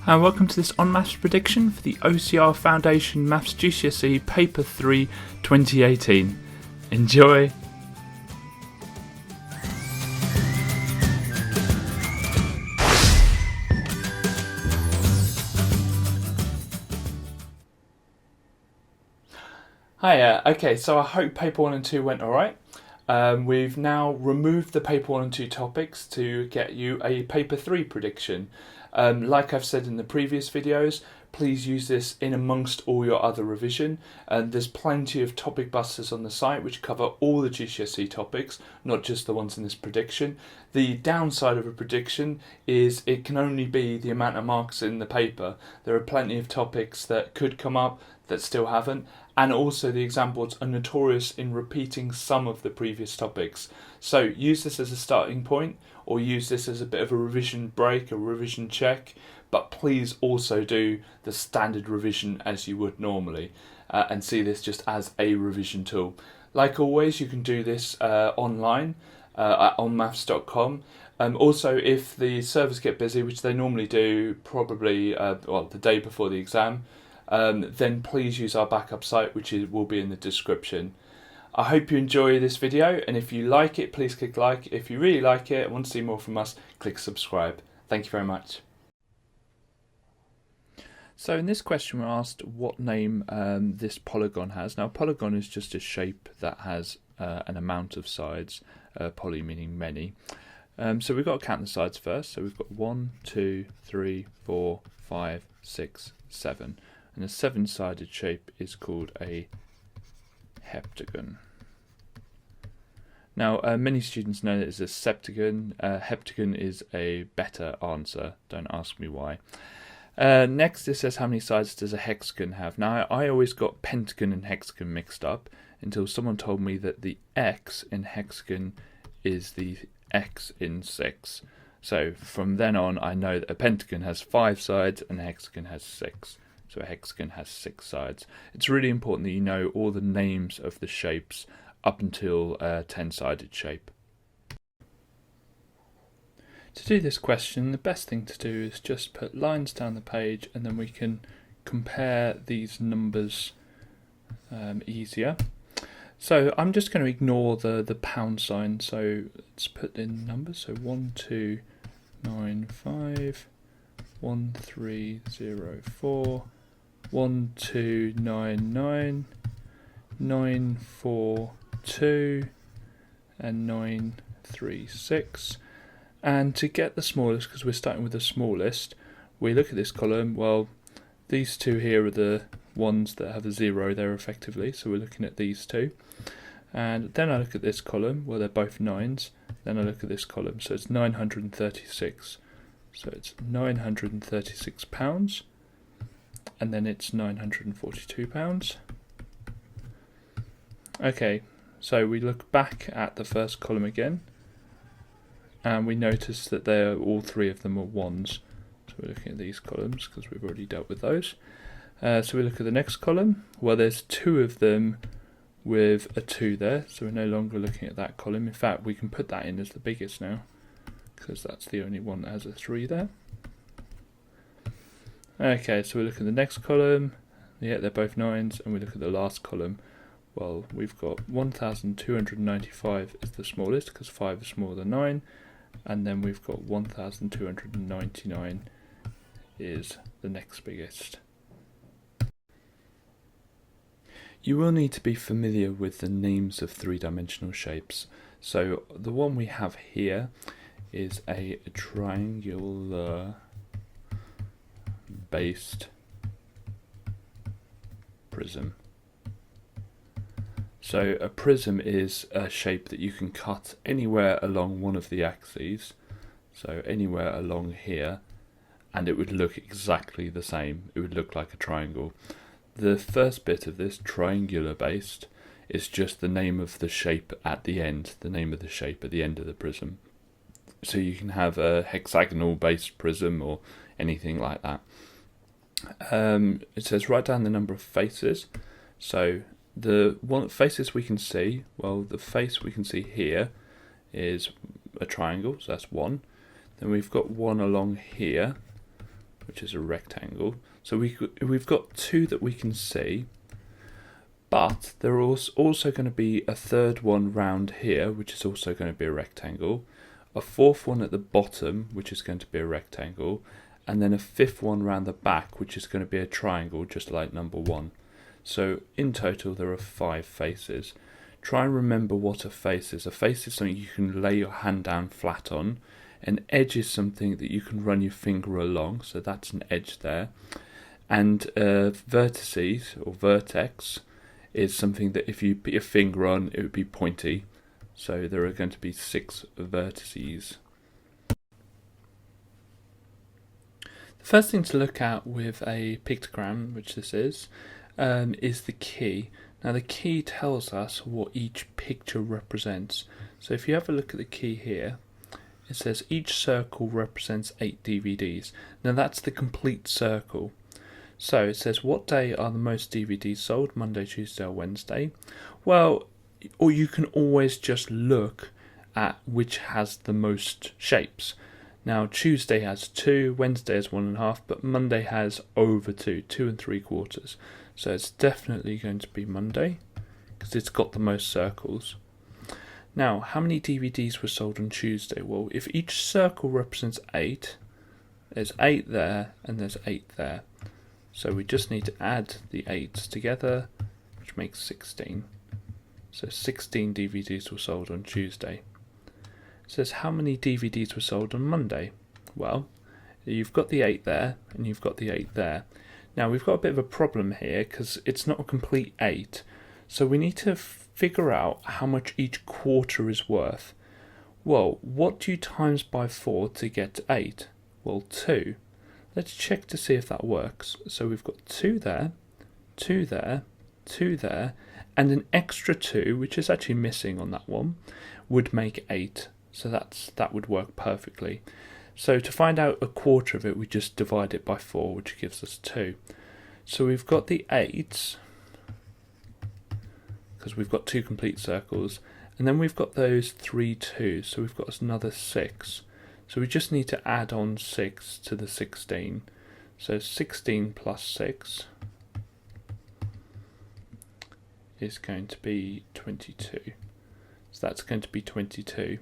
Hi, welcome to this on Maths prediction for the OCR Foundation Maths GCSE Paper 3 2018. Enjoy! Hiya, okay, so I hope Paper 1 and 2 went alright. We've now removed the Paper 1 and 2 topics to get you a Paper 3 prediction. Like I've said in the previous videos, please use this in amongst all your other revision. There's plenty of topic busters on the site which cover all the GCSE topics, not just the ones in this prediction. The downside of a prediction is it can only be the amount of marks in the paper. There are plenty of topics that could come up that still haven't, and also the exam boards are notorious in repeating some of the previous topics. So use this as a starting point, or use this as a bit of a revision break, a revision check, but please also do the standard revision as you would normally, and see this just as a revision tool. Like always, you can do this online at onmaths.com. Also, if the servers get busy, which they normally do probably the day before the exam, then please use our backup site, which will be in the description. I hope you enjoy this video, and if you like it, please click like. If you really like it and want to see more from us, click subscribe. Thank you very much. So in this question we're asked what name this polygon has. Now, polygon is just a shape that has an amount of sides, poly meaning many. So we've got to count the sides first. So we've got 1, 2, 3, 4, 5, 6, 7. And a 7-sided shape is called a heptagon. Now, many students know that it's a septagon. Heptagon is a better answer. Don't ask me why. Next, it says how many sides does a hexagon have. Now, I always got pentagon and hexagon mixed up until someone told me that the x in hexagon is the x in 6. So from then on, I know that a pentagon has 5 sides and a hexagon has 6. So a hexagon has 6 sides. It's really important that you know all the names of the shapes up until a 10-sided shape. To do this question, the best thing to do is just put lines down the page, and then we can compare these numbers easier. So I'm just going to ignore the pound sign, so let's put in numbers. So 1, 2, 9, 5, 1, 3, 0, 4, 1, 2, 9, 9, 9, 4, 2, and 9, 3, 6. And to get the smallest, because we're starting with the smallest, we look at this column. Well, these two here are the ones that have a 0 there effectively, so we're looking at these two. And then I look at this column, well, they're both 9s. Then I look at this column, so it's 936. So it's 936 pounds, and then it's 942 pounds. Okay, so we look back at the first column again, and we notice that all three of them are 1s. So we're looking at these columns because we've already dealt with those. So we look at the next column. Well, there's 2 of them with a 2 there, so we're no longer looking at that column. In fact, we can put that in as the biggest now, because that's the only one that has a 3 there. Okay, so we look at the next column. Yeah, they're both 9s, and we look at the last column. Well, we've got 1,295 is the smallest, because 5 is smaller than 9, and then we've got 1,299 is the next biggest. You will need to be familiar with the names of 3-dimensional shapes. So the one we have here is a triangular based prism. So a prism is a shape that you can cut anywhere along one of the axes, so anywhere along here, and it would look exactly the same. It would look like a triangle. The first bit of this, triangular based, is just the name of the shape at the end, the name of the shape at the end of the prism. So you can have a hexagonal based prism or anything like that. It says write down the number of faces. So the faces we can see, well, the face we can see here is a triangle, so that's 1. Then we've got 1 along here, which is a rectangle. So we've got two that we can see, but there is also going to be a third one round here, which is also going to be a rectangle, a fourth one at the bottom, which is going to be a rectangle, and then a fifth one round the back, which is going to be a triangle, just like number 1. So in total there are 5 faces. Try and remember what a face is. A face is something you can lay your hand down flat on. An edge is something that you can run your finger along, so that's an edge there. And vertices, or vertex, is something that if you put your finger on, it would be pointy. So there are going to be 6 vertices. The first thing to look at with a pictogram, which this is the key. Now the key tells us what each picture represents. So if you have a look at the key here, it says each circle represents 8 DVDs. Now that's the complete circle. So it says, what day are the most DVDs sold? Monday, Tuesday or Wednesday? Well, or you can always just look at which has the most shapes. Now Tuesday has 2, Wednesday has 1.5, but Monday has over 2, 2 3/4. So it's definitely going to be Monday, because it's got the most circles. Now, how many DVDs were sold on Tuesday? Well, if each circle represents 8, there's 8 there, and there's 8 there. So we just need to add the 8s together, which makes 16. So 16 DVDs were sold on Tuesday. It says how many DVDs were sold on Monday? Well, you've got the 8 there, and you've got the 8 there. Now we've got a bit of a problem here, because it's not a complete 8. So we need to figure out how much each quarter is worth. Well, what do you times by 4 to get 8? Well, 2. Let's check to see if that works. So we've got 2 there, 2 there, 2 there, and an extra 2, which is actually missing on that one, would make 8. So that would work perfectly. So to find out a quarter of it, we just divide it by 4, which gives us 2. So we've got the 8s, because we've got 2 complete circles, and then we've got those 3 2s, so we've got another 6. So we just need to add on 6 to the 16. So 16 plus 6 is going to be 22. So that's going to be 22.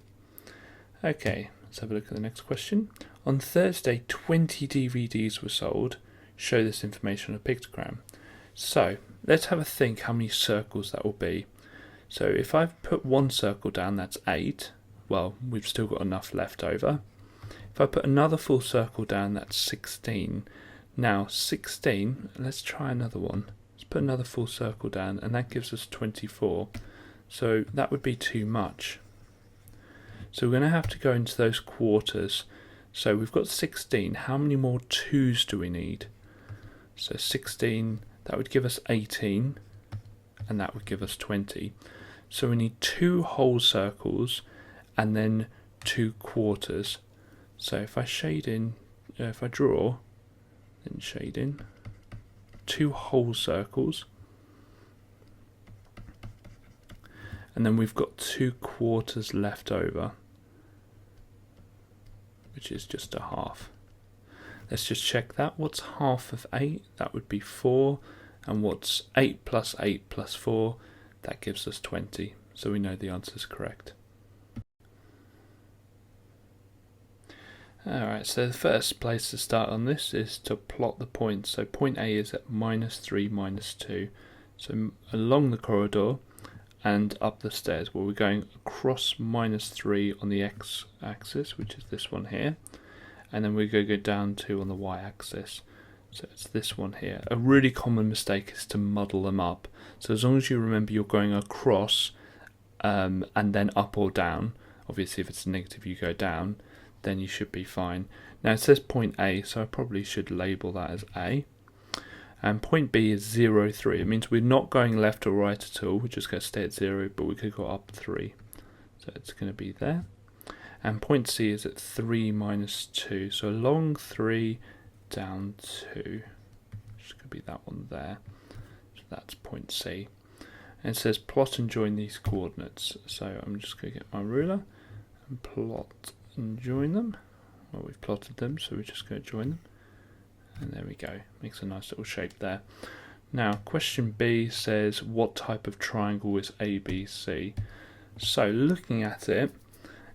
Okay, let's have a look at the next question. On Thursday, 20 DVDs were sold. Show this information on a pictogram. So let's have a think how many circles that will be. So if I've put one circle down, that's 8. Well, we've still got enough left over. If I put another full circle down, that's 16. Now 16, let's try another one. Let's put another full circle down, and that gives us 24. So that would be too much. So we're going to have to go into those quarters. So we've got 16. How many more 2s do we need? So 16, that would give us 18, and that would give us 20. So we need 2 whole circles and then 2 quarters. So if I shade in, if I draw, then shade in, 2 whole circles, and then we've got 2 quarters left over, which is just a half. Let's just check that. What's half of 8? That would be 4. And what's 8 plus 8 plus 4? That gives us 20. So we know the answer is correct. Alright, so the first place to start on this is to plot the points. So point A is at -3, -2. So along the corridor and up the stairs, well, we're going across -3 on the x-axis, which is this one here. And then we're going to go down 2 on the y-axis. So it's this one here. A really common mistake is to muddle them up. So as long as you remember you're going across and then up or down, obviously if it's negative you go down, then you should be fine. Now it says point A, so I probably should label that as A. And point B is 0, 3. It means we're not going left or right at all. We're just going to stay at 0, but we could go up 3. So it's going to be there. And point C is at 3 -2. So along 3, down 2. Which could be that one there. So that's point C. And it says plot and join these coordinates. So I'm just going to get my ruler and plot and join them. Well, we've plotted them, so we're just going to join them. And there we go, makes a nice little shape there. Now question B says what type of triangle is ABC? So looking at it,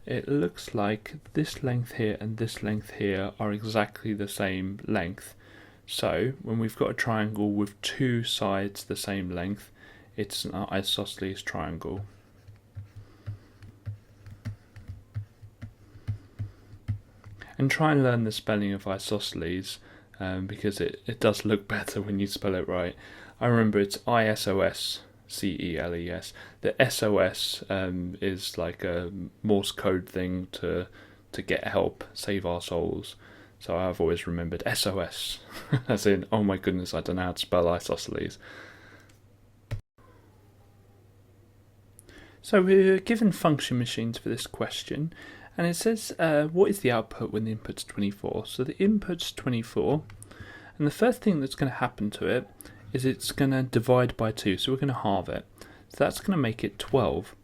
it looks like this length here and this length here are exactly the same length. So when we've got a triangle with two sides the same length, it's an isosceles triangle. And try and learn the spelling of isosceles because it does look better when you spell it right. I remember it's ISOSCELES. The SOS is like a Morse code thing to get help, save our souls. So I've always remembered SOS, as in, oh my goodness, I don't know how to spell isosceles. So we're given function machines for this question, and it says what is the output when the input's 24? So the input's 24, and the first thing that's going to happen to it is it's going to divide by 2, so we're going to halve it. So that's going to make it 12.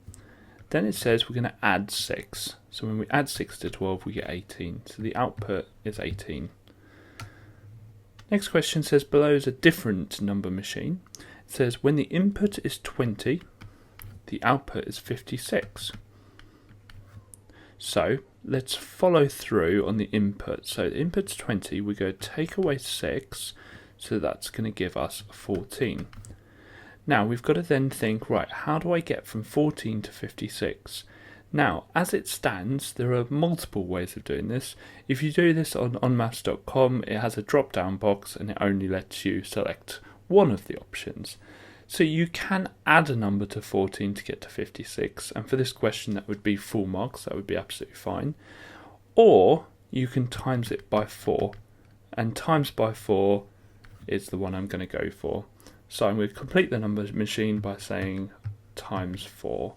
Then it says we're going to add 6. So when we add 6 to 12, we get 18. So the output is 18. Next question says below is a different number machine. It says when the input is 20, the output is 56. So let's follow through on the input. So the input's 20, we go take away 6, so that's going to give us 14. Now we've got to then think, right, how do I get from 14 to 56? Now, as it stands, there are multiple ways of doing this. If you do this on onmaths.com, it has a drop-down box and it only lets you select one of the options. So you can add a number to 14 to get to 56, and for this question that would be full marks, that would be absolutely fine. Or you can times it by 4, and times by 4 is the one I'm going to go for. So I'm going to complete the number machine by saying times 4.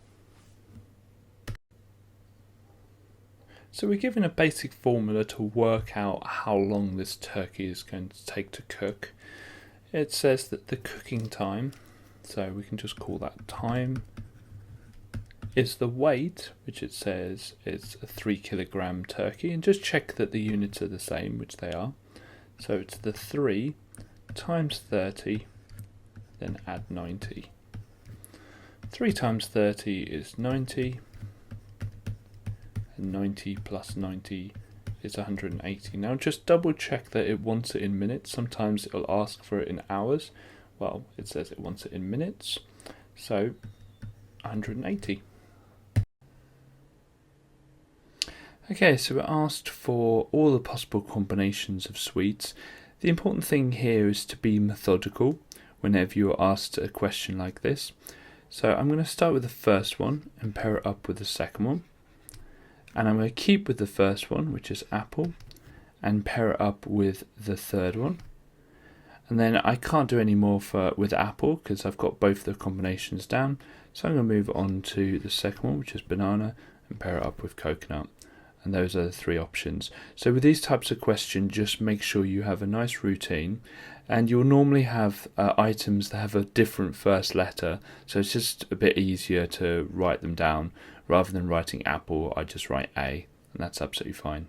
So we're given a basic formula to work out how long this turkey is going to take to cook. It says that the cooking time, so we can just call that time, is the weight, which it says is a 3 kilogram turkey, and just check that the units are the same, which they are. So it's the 3 times 30, then add 90. 3 times 30 is 90, and 90 plus 90 is 180. Now just double check that it wants it in minutes. Sometimes it'll ask for it in hours. Well, it says it wants it in minutes, so 180. Okay, so we're asked for all the possible combinations of sweets. The important thing here is to be methodical whenever you're asked a question like this. So I'm going to start with the first one and pair it up with the second one. And I'm going to keep with the first one, which is apple, and pair it up with the third one. And then I can't do any more with apple because I've got both the combinations down. So I'm going to move on to the second one, which is banana, and pair it up with coconut. And those are the 3 options. So with these types of questions, just make sure you have a nice routine. And you'll normally have items that have a different first letter. So it's just a bit easier to write them down. Rather than writing apple, I just write A, and that's absolutely fine.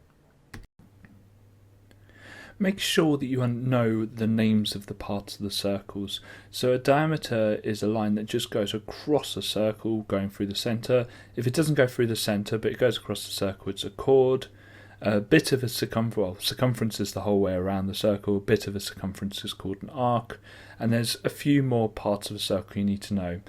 Make sure that you know the names of the parts of the circles. So a diameter is a line that just goes across a circle going through the centre. If it doesn't go through the centre but it goes across the circle, it's a chord. A bit of a circumference is the whole way around the circle. A bit of a circumference is called an arc. And there's a few more parts of a circle you need to know.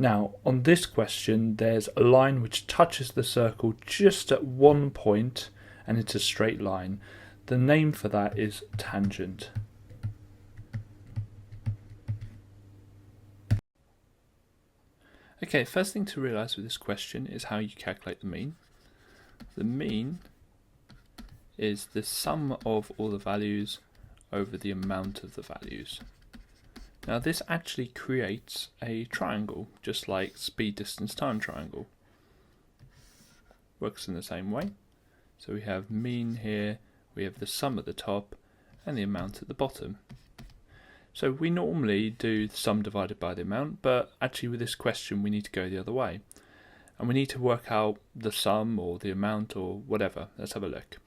Now, on this question, there's a line which touches the circle just at one point, and it's a straight line. The name for that is tangent. Okay, first thing to realise with this question is how you calculate the mean. The mean is the sum of all the values over the amount of the values. Now this actually creates a triangle, just like speed, distance, time triangle. Works in the same way. So we have mean here, we have the sum at the top, and the amount at the bottom. So we normally do the sum divided by the amount, but actually with this question we need to go the other way. And we need to work out the sum or the amount or whatever. Let's have a look.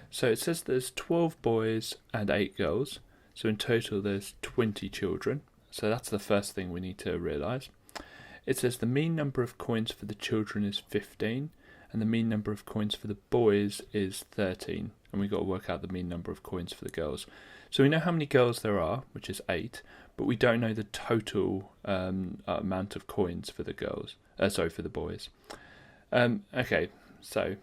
So it says there's 12 boys and 8 girls. So in total there's 20 children. So that's the first thing we need to realise. It says the mean number of coins for the children is 15 and the mean number of coins for the boys is 13. And we've got to work out the mean number of coins for the girls. So we know how many girls there are, which is 8, but we don't know the total amount of coins for the girls. For the boys. Okay, so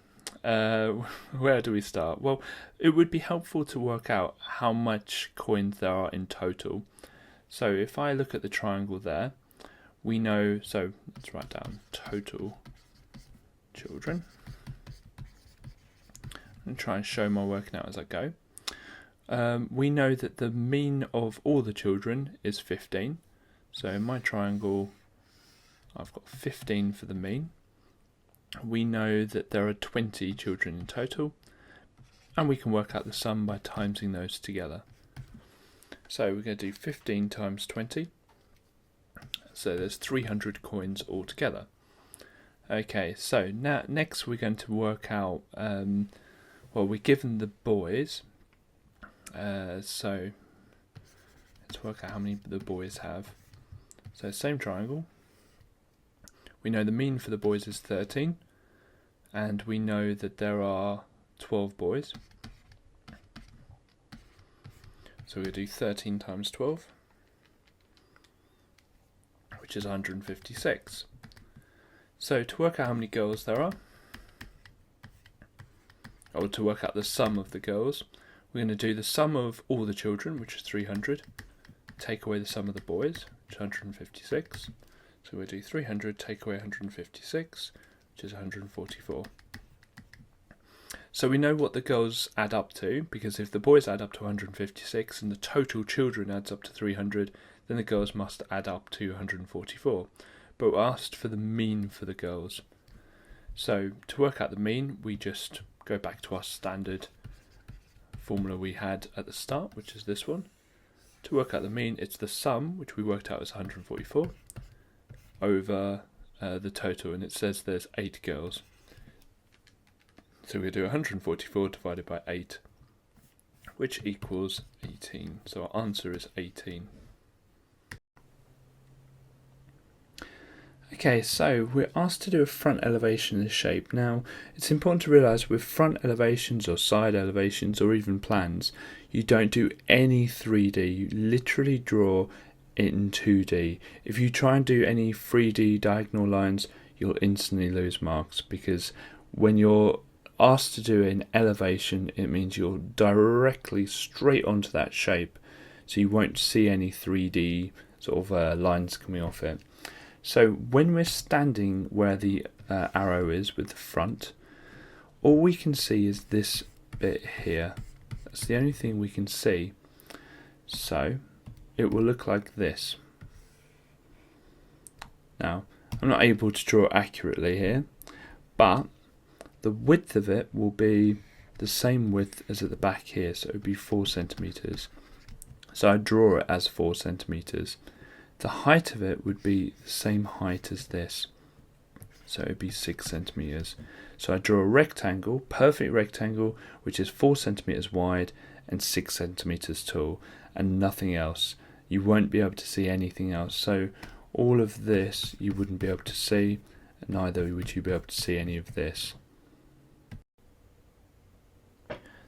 where do we start? Well, it would be helpful to work out how much coins there are in total. So if I look at the triangle there, we know, so let's write down total children. And try and show my working out as I go. We know that the mean of all the children is 15. So in my triangle, I've got 15 for the mean. We know that there are 20 children in total, and we can work out the sum by timesing those together. So we're going to do 15 times 20. So there's 300 coins altogether. Okay, so now next we're going to work out, well, we're given the boys, so let's work out how many the boys have. So same triangle. We know the mean for the boys is 13, and we know that there are 12 boys. So we'll do 13 times 12, which is 156. So to work out how many girls there are, or to work out the sum of the girls, we're going to do the sum of all the children, which is 300, take away the sum of the boys, which is 156. So we'll do 300 take away 156, which is 144. So we know what the girls add up to, because if the boys add up to 156 and the total children adds up to 300, then the girls must add up to 144. But we're asked for the mean for the girls. So to work out the mean, we just go back to our standard formula we had at the start, which is this one. To work out the mean, it's the sum, which we worked out as 144, over the total, and it says there's 8 girls. So we do 144 divided by 8, which equals 18. So our answer is 18. Okay, so we're asked to do a front elevation in this shape. Now, it's important to realise with front elevations or side elevations or even plans, you don't do any 3D, you literally draw in 2D. If you try and do any 3D diagonal lines, you'll instantly lose marks, because when you're asked to do an elevation, it means you're directly straight onto that shape, so you won't see any 3D sort of lines coming off it. So when we're standing where the arrow is with the front, all we can see is this bit here. That's the only thing we can see. So it will look like this. Now, I'm not able to draw accurately here, but the width of it will be the same width as at the back here, so it would be 4 centimeters. So I draw it as 4 centimeters. The height of it would be the same height as this, so it would be 6 centimeters. So I draw a rectangle, perfect rectangle, which is 4 centimeters wide and 6 centimeters tall, and nothing else. You won't be able to see anything else. So all of this you wouldn't be able to see, neither would you be able to see any of this.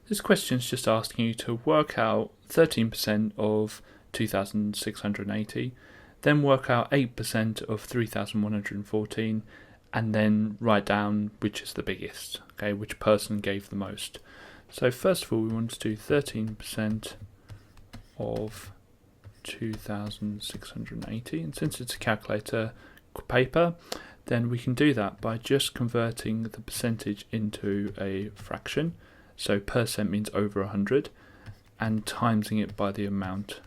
This question is just asking you to work out 13% of 2,680, then work out 8% of 3,114, and then write down which is the biggest, okay, which person gave the most. So first of all, we want to do 13% of 2,680, and since it's a calculator paper, then we can do that by just converting the percentage into a fraction. So percent means over 100, and timesing it by the amount.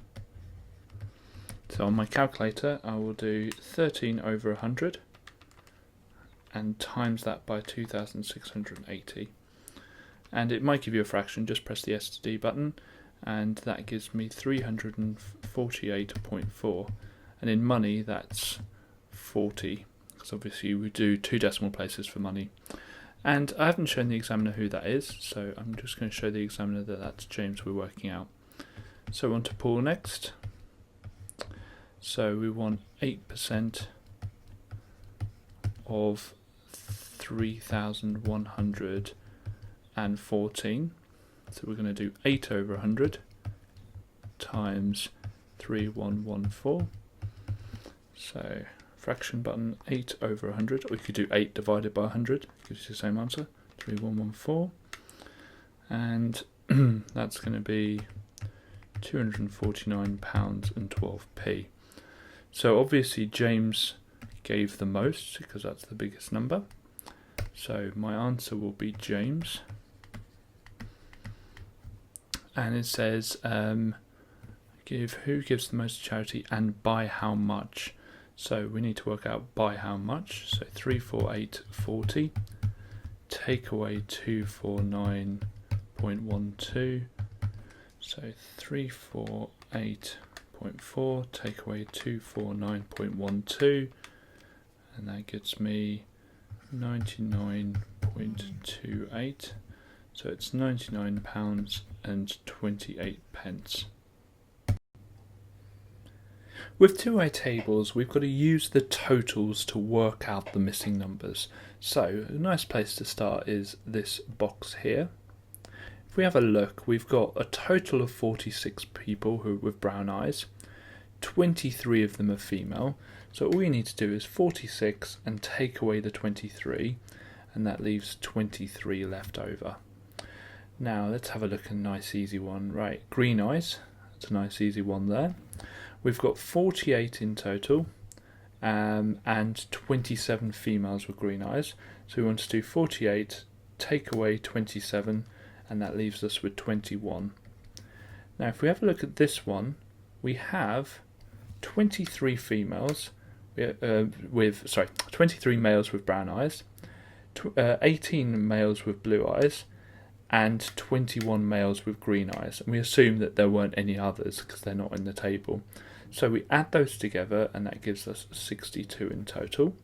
So on my calculator, I will do 13 over 100 and times that by 2,680. And it might give you a fraction, just press the S to D button, and that gives me 348.4. And in money, that's 40, because obviously we do 2 decimal places for money. And I haven't shown the examiner who that is, so I'm just going to show the examiner that that's James we're working out. So we want to pull next. So we want 8% of 3,114. So we're going to do 8 over 100 times 3114. So fraction button, 8 over 100, or you could do 8 divided by 100, gives you the same answer, 3114. And that's going to be £249.12. So obviously James gave the most because that's the biggest number. So my answer will be James. And it says who gives the most to charity and by how much. So we need to work out by how much. So 348.40, take away 249.12. So 348.4, take away 249.12, and that gets me 99.28. So it's £99.28. With two-way tables, we've got to use the totals to work out the missing numbers. So a nice place to start is this box here. If we have a look, we've got a total of 46 people with brown eyes. 23 of them are female. So all we need to do is 46 and take away the 23, and that leaves 23 left over. Now let's have a look at a nice easy one. Right, green eyes, that's a nice easy one there. We've got 48 in total, and 27 females with green eyes. So we want to do 48, take away 27, and that leaves us with 21. Now if we have a look at this one, we have 23 females 23 males with brown eyes, 18 males with blue eyes, and 21 males with green eyes. And we assume that there weren't any others because they're not in the table. So we add those together and that gives us 62 in total.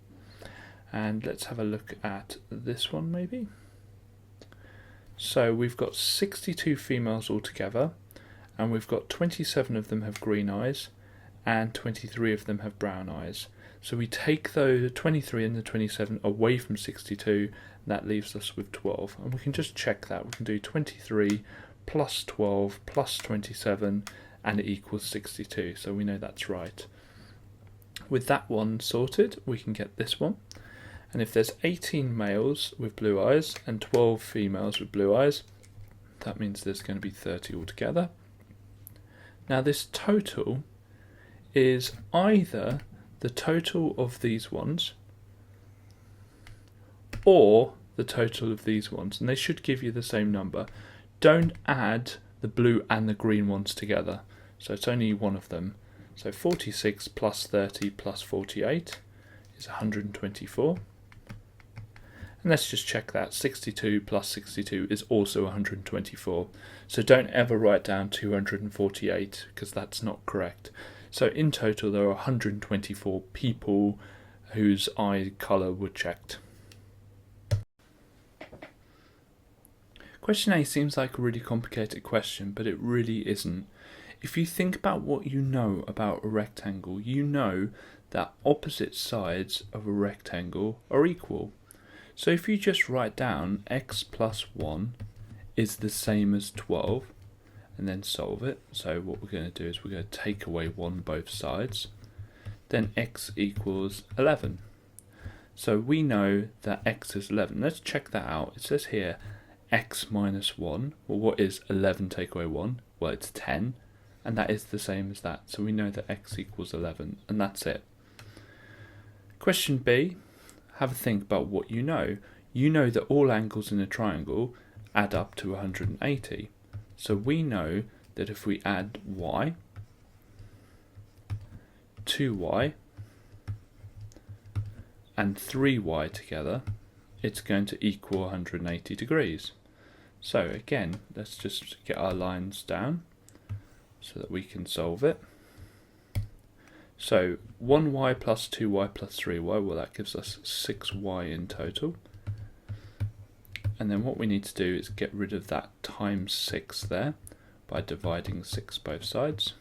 And let's have a look at this one maybe. So we've got 62 females altogether, and we've got 27 of them have green eyes and 23 of them have brown eyes. So we take the 23 and the 27 away from 62, and that leaves us with 12. And we can just check that. We can do 23 plus 12 plus 27, and it equals 62. So we know that's right. With that one sorted, we can get this one. And if there's 18 males with blue eyes and 12 females with blue eyes, that means there's going to be 30 altogether. Now this total is either the total of these ones or the total of these ones, and they should give you the same number. Don't add the blue and the green ones together, so it's only one of them. So 46 plus 30 plus 48 is 124. And let's just check that. 62 plus 62 is also 124. So don't ever write down 248 because that's not correct. So in total there are 124 people whose eye colour were checked. Question A seems like a really complicated question, but it really isn't. If you think about what you know about a rectangle, you know that opposite sides of a rectangle are equal. So if you just write down x plus 1 is the same as 12 and then solve it. So what we're going to do is we're going to take away 1 both sides. Then x equals 11. So we know that x is 11. Let's check that out. It says here x minus 1. Well, what is 11 take away 1? Well, it's 10. And that is the same as that. So we know that x equals 11. And that's it. Question B. Have a think about what you know. You know that all angles in a triangle add up to 180. So we know that if we add y, 2y, and 3y together, it's going to equal 180 degrees. So again, let's just get our lines down so that we can solve it. So 1y plus 2y plus 3y, well that gives us 6y in total. And then what we need to do is get rid of that times 6 there. by dividing 6 both sides.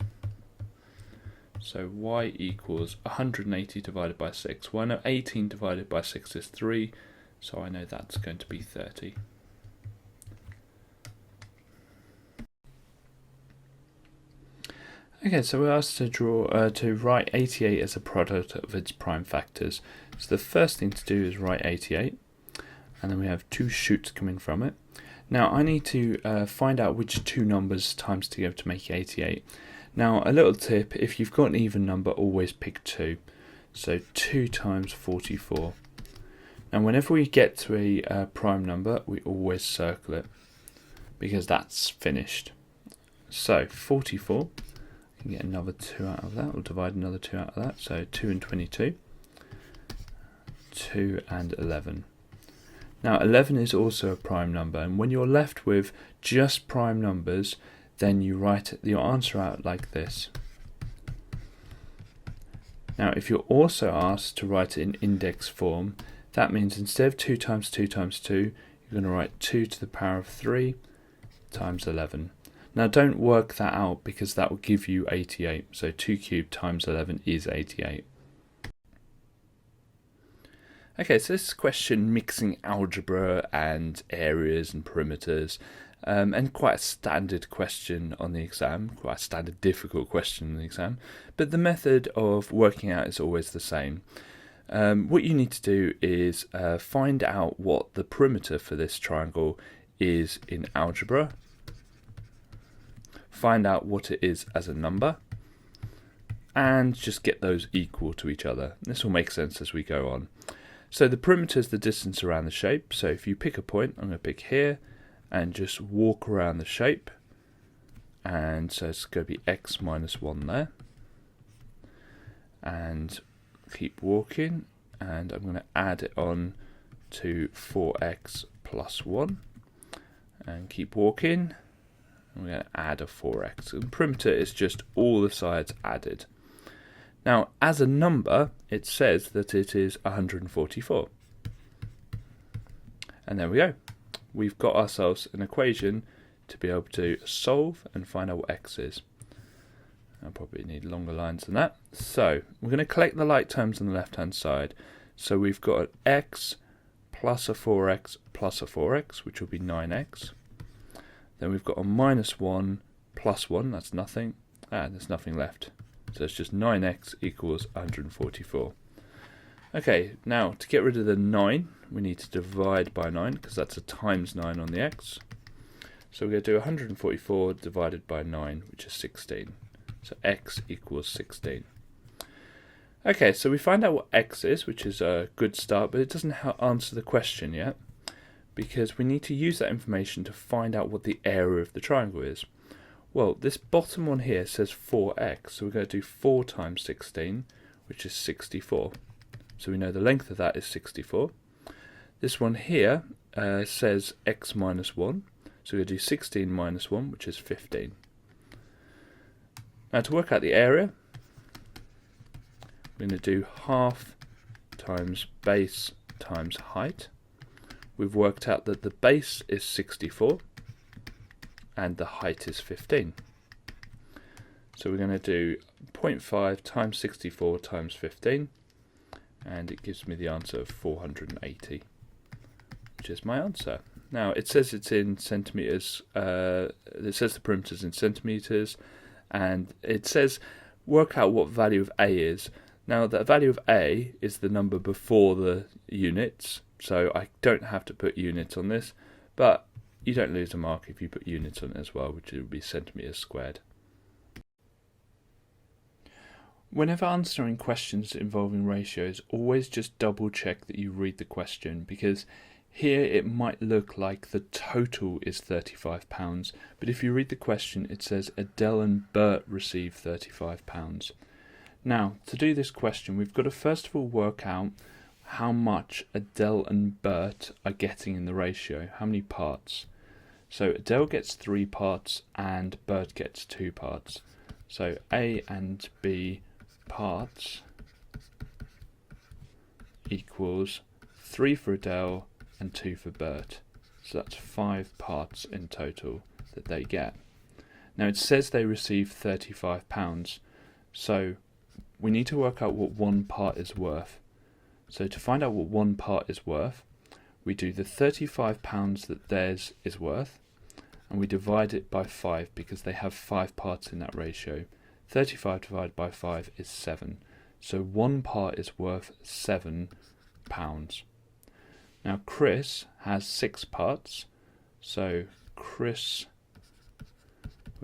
So y equals 180 divided by 6. Well, I know 18 divided by 6 is 3, so I know that's going to be 30. Okay, so we're asked to write 88 as a product of its prime factors. So the first thing to do is write 88, and then we have two shoots coming from it. Now I need to find out which two numbers times together to make 88. Now a little tip, if you've got an even number, always pick 2. So 2 times 44. And whenever we get to a prime number, we always circle it, because that's finished. So 44, we can get another 2 out of that, we'll divide another 2 out of that, so 2 and 22, 2 and 11. Now 11 is also a prime number, and when you're left with just prime numbers, then you write your answer out like this. Now if you're also asked to write it in index form, that means instead of 2 times 2 times 2, you're going to write 2 to the power of 3 times 11. Now don't work that out, because that will give you 88, so 2 cubed times 11 is 88. Okay, so this question mixing algebra and areas and perimeters, and quite a standard question on the exam, quite a standard difficult question on the exam, but the method of working out is always the same. What you need to do is find out what the perimeter for this triangle is in algebra, find out what it is as a number, and just get those equal to each other. This will make sense as we go on. So the perimeter is the distance around the shape, so if you pick a point, I'm going to pick here, and just walk around the shape, and so it's going to be x minus 1 there, and keep walking, and I'm going to add it on to 4x plus 1, and keep walking, and we're going to add a 4x, and perimeter is just all the sides added. Now as a number, it says that it is 144, and there we go. We've got ourselves an equation to be able to solve and find out what x is. I probably need longer lines than that. So we're going to collect the like terms on the left hand side. So we've got x plus a 4x plus a 4x, which will be 9x. Then we've got a minus 1 plus 1, that's nothing, and there's nothing left. So it's just 9x equals 144. Okay, now to get rid of the 9, we need to divide by 9, because that's a times 9 on the x. So we're going to do 144 divided by 9, which is 16. So x equals 16. Okay, so we find out what x is, which is a good start, but it doesn't answer the question yet, because we need to use that information to find out what the area of the triangle is. Well, this bottom one here says 4x, so we're going to do 4 times 16, which is 64. So we know the length of that is 64. This one here says x minus 1, so we're going to do 16 minus 1, which is 15. Now to work out the area, we're going to do half times base times height. We've worked out that the base is 64 and the height is 15. So we're going to do 0.5 times 64 times 15, and it gives me the answer of 480, which is my answer. Now it says it's in centimeters, it says the perimeter is in centimeters, and it says work out what value of A is. Now the value of A is the number before the units, so I don't have to put units on this, but you don't lose a mark if you put units on it as well, which would be centimeters squared. Whenever answering questions involving ratios, always just double check that you read the question, because here it might look like the total is £35, but if you read the question it says Adele and Bert received £35. Now to do this question we've got to first of all work out how much Adele and Bert are getting in the ratio, how many parts. So Adele gets 3 parts and Bert gets 2 parts. So A and B parts equals 3 for Adele and 2 for Bert. So that's 5 parts in total that they get. Now it says they received £35, so we need to work out what one part is worth. So to find out what one part is worth, we do the £35 that theirs is worth, and we divide it by 5 because they have 5 parts in that ratio. 35 divided by 5 is 7. So one part is worth £7. Now Chris has 6 parts, so Chris,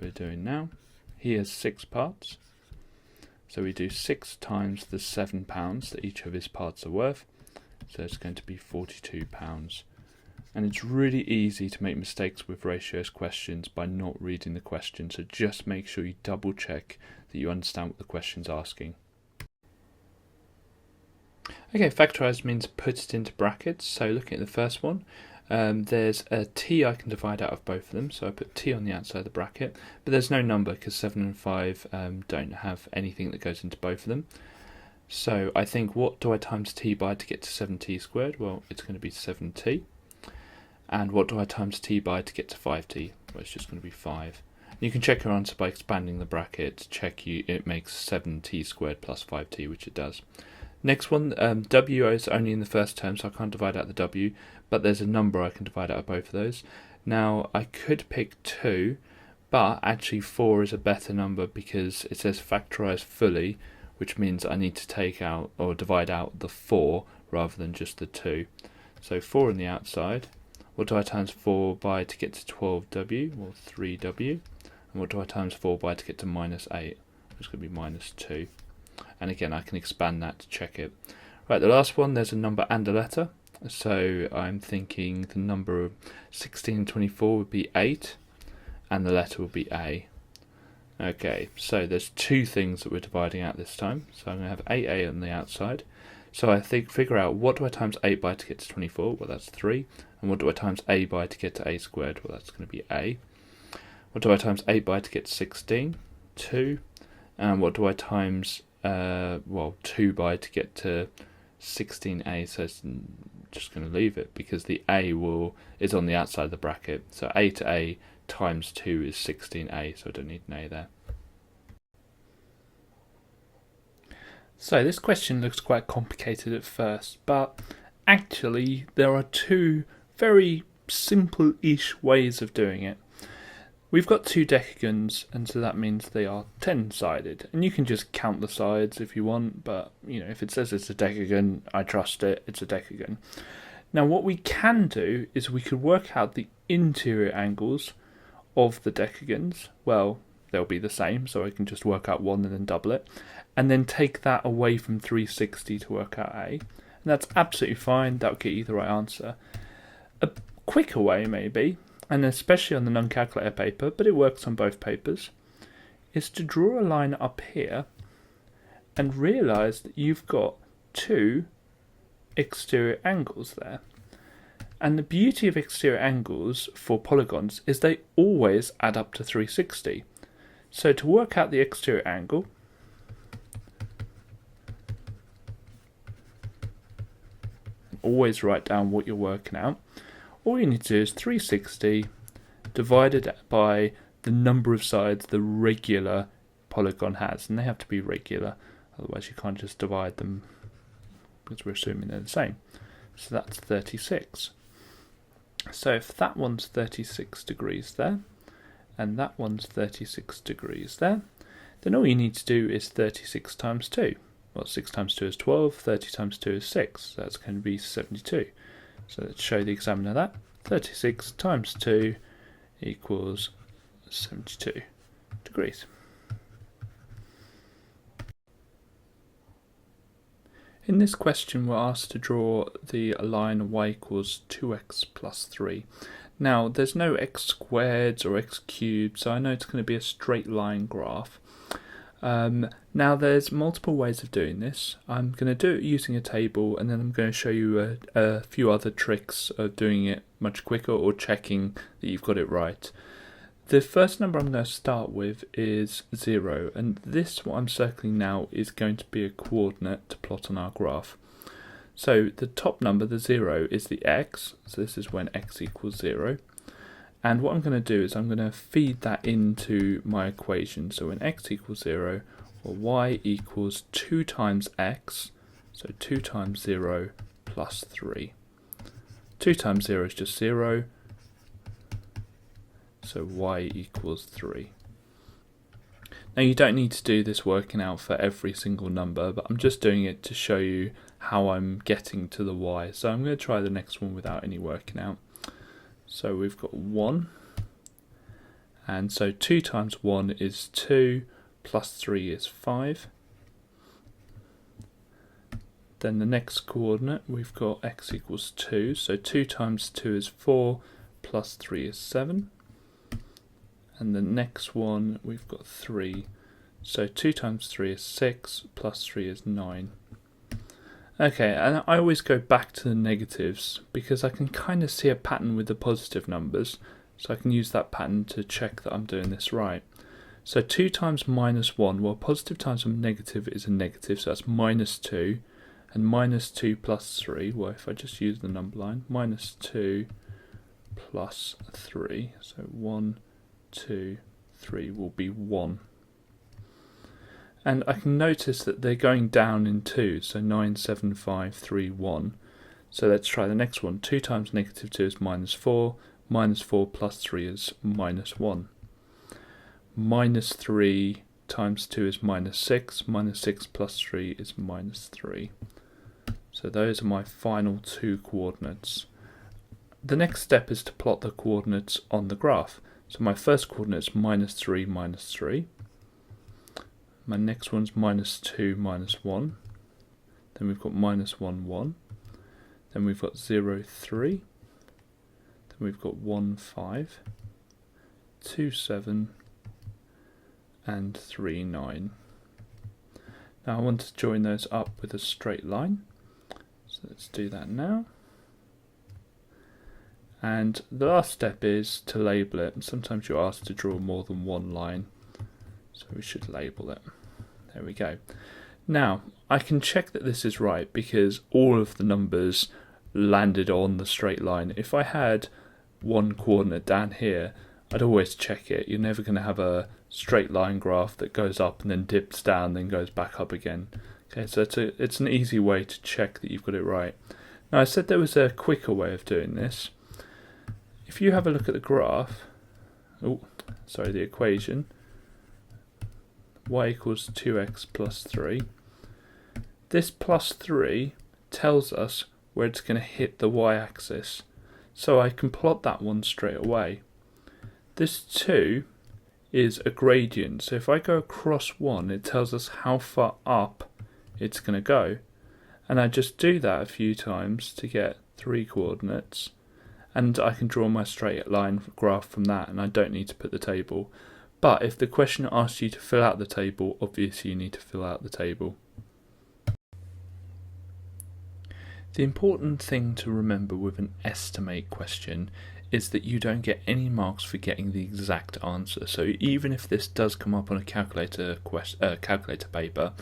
we're doing now, he has 6 parts. So we do 6 times the £7 that each of his parts are worth, so it's going to be £42. And it's really easy to make mistakes with ratios questions by not reading the question, so just make sure you double check that you understand what the question's asking. Okay, factorise means put it into brackets, so looking at the first one, there's a t I can divide out of both of them, so I put t on the outside of the bracket, but there's no number because 7 and 5 don't have anything that goes into both of them. So I think, what do I times t by to get to 7t squared? Well, it's going to be 7t. And what do I times t by to get to 5t? Well, it's just going to be 5. You can check your answer by expanding the bracket to check it makes 7t squared plus 5t, which it does. Next one, w is only in the first term, so I can't divide out the w, but there's a number I can divide out of both of those. Now, I could pick 2, but actually 4 is a better number because it says factorise fully, which means I need to take out or divide out the 4 rather than just the 2. So 4 on the outside. What do I times 4 by to get to 12w? Well, 3w. And what do I times 4 by to get to minus 8? It's going to be minus 2. And again, I can expand that to check it. Right, the last one, there's a number and a letter. So I'm thinking the number of 16 and 24 would be 8, and the letter would be A. Okay, so there's 2 things that we're dividing out this time. So I'm going to have 8a on the outside. So I figure out, what do I times 8 by to get to 24? Well, that's 3. And what do I times a by to get to a squared? Well, that's going to be a. What do I times 8 by to get to 16? 2. And what do I times 2 by to get to 16a? So it's just going to leave it because the a is on the outside of the bracket. So a to a times 2 is 16a, so I don't need an a there. So this question looks quite complicated at first, but actually there are 2 very simple-ish ways of doing it. We've got 2 decagons, and so that means they are 10-sided. And you can just count the sides if you want, but if it says it's a decagon, I trust it, it's a decagon. Now what we can do is we could work out the interior angles of the decagons. Well, they'll be the same, so I can just work out 1 and then double it, and then take that away from 360 to work out A. And that's absolutely fine, that'll get you the right answer. A quicker way maybe, and especially on the non-calculator paper, but it works on both papers, is to draw a line up here and realise that you've got 2 exterior angles there. And the beauty of exterior angles for polygons is they always add up to 360. So to work out the exterior angle, always write down what you're working out. All you need to do is 360 divided by the number of sides the regular polygon has, and they have to be regular, otherwise you can't just divide them because we're assuming they're the same. So that's 36. So if that one's 36 degrees there, and that one's 36 degrees there, then all you need to do is 36 times 2. Well, 6 times 2 is 12, 30 times 2 is 6, so that's going to be 72. So let's show the examiner that. 36 times 2 equals 72 degrees. In this question we're asked to draw the line y equals 2x plus 3. Now there's no x squared or x cubed, so I know it's going to be a straight line graph. Now there's multiple ways of doing this. I'm going to do it using a table, and then I'm going to show you a few other tricks of doing it much quicker or checking that you've got it right. The first number I'm going to start with is 0, and this, what I'm circling now, is going to be a coordinate to plot on our graph. So the top number, the 0, is the x, so this is when x equals 0. And what I'm going to do is I'm going to feed that into my equation. So when x equals 0, or y equals 2 times x, so 2 times 0 plus 3. 2 times 0 is just 0, so y equals 3. Now you don't need to do this working out for every single number, but I'm just doing it to show you how I'm getting to the y. So I'm going to try the next one without any working out. So we've got 1, and so 2 times 1 is 2, plus 3 is 5. Then the next coordinate, we've got x equals 2, so 2 times 2 is 4, plus 3 is 7. And the next one, we've got 3, so 2 times 3 is 6, plus 3 is 9. Okay, and I always go back to the negatives because I can kind of see a pattern with the positive numbers, so I can use that pattern to check that I'm doing this right. So 2 times minus 1, well, positive times a negative is a negative, so that's minus 2, and minus 2 plus 3, well, if I just use the number line, minus 2 plus 3, so 1, 2, 3 will be 1. And I can notice that they're going down in 2, so 9, 7, 5, 3, 1. So let's try the next one. 2 times negative 2 is minus 4 plus 3 is minus 1. Minus 3 times 2 is minus 6 plus 3 is minus 3. So those are my final two coordinates. The next step is to plot the coordinates on the graph. So my first coordinate is minus 3, minus 3. My next one's minus 2, minus 1. Then we've got minus 1, 1. Then we've got 0, 3. Then we've got 1, 5. 2, 7. And 3, 9. Now I want to join those up with a straight line. So let's do that now. And the last step is to label it. And sometimes you're asked to draw more than one line. So we should label it. There we go. Now, I can check that this is right because all of the numbers landed on the straight line. If I had one coordinate down here, I'd always check it. You're never going to have a straight line graph that goes up and then dips down, then goes back up again. Okay, so it's an easy way to check that you've got it right. Now, I said there was a quicker way of doing this. If you have a look at the graph, the equation, y equals 2x plus 3. This plus 3 tells us where it's going to hit the y-axis. So I can plot that one straight away. This 2 is a gradient. So if I go across 1, it tells us how far up it's going to go. And I just do that a few times to get 3 coordinates. And I can draw my straight line graph from that, and I don't need to put the table. But if the question asks you to fill out the table, obviously you need to fill out the table. The important thing to remember with an estimate question is that you don't get any marks for getting the exact answer. So even if this does come up on a calculator paper,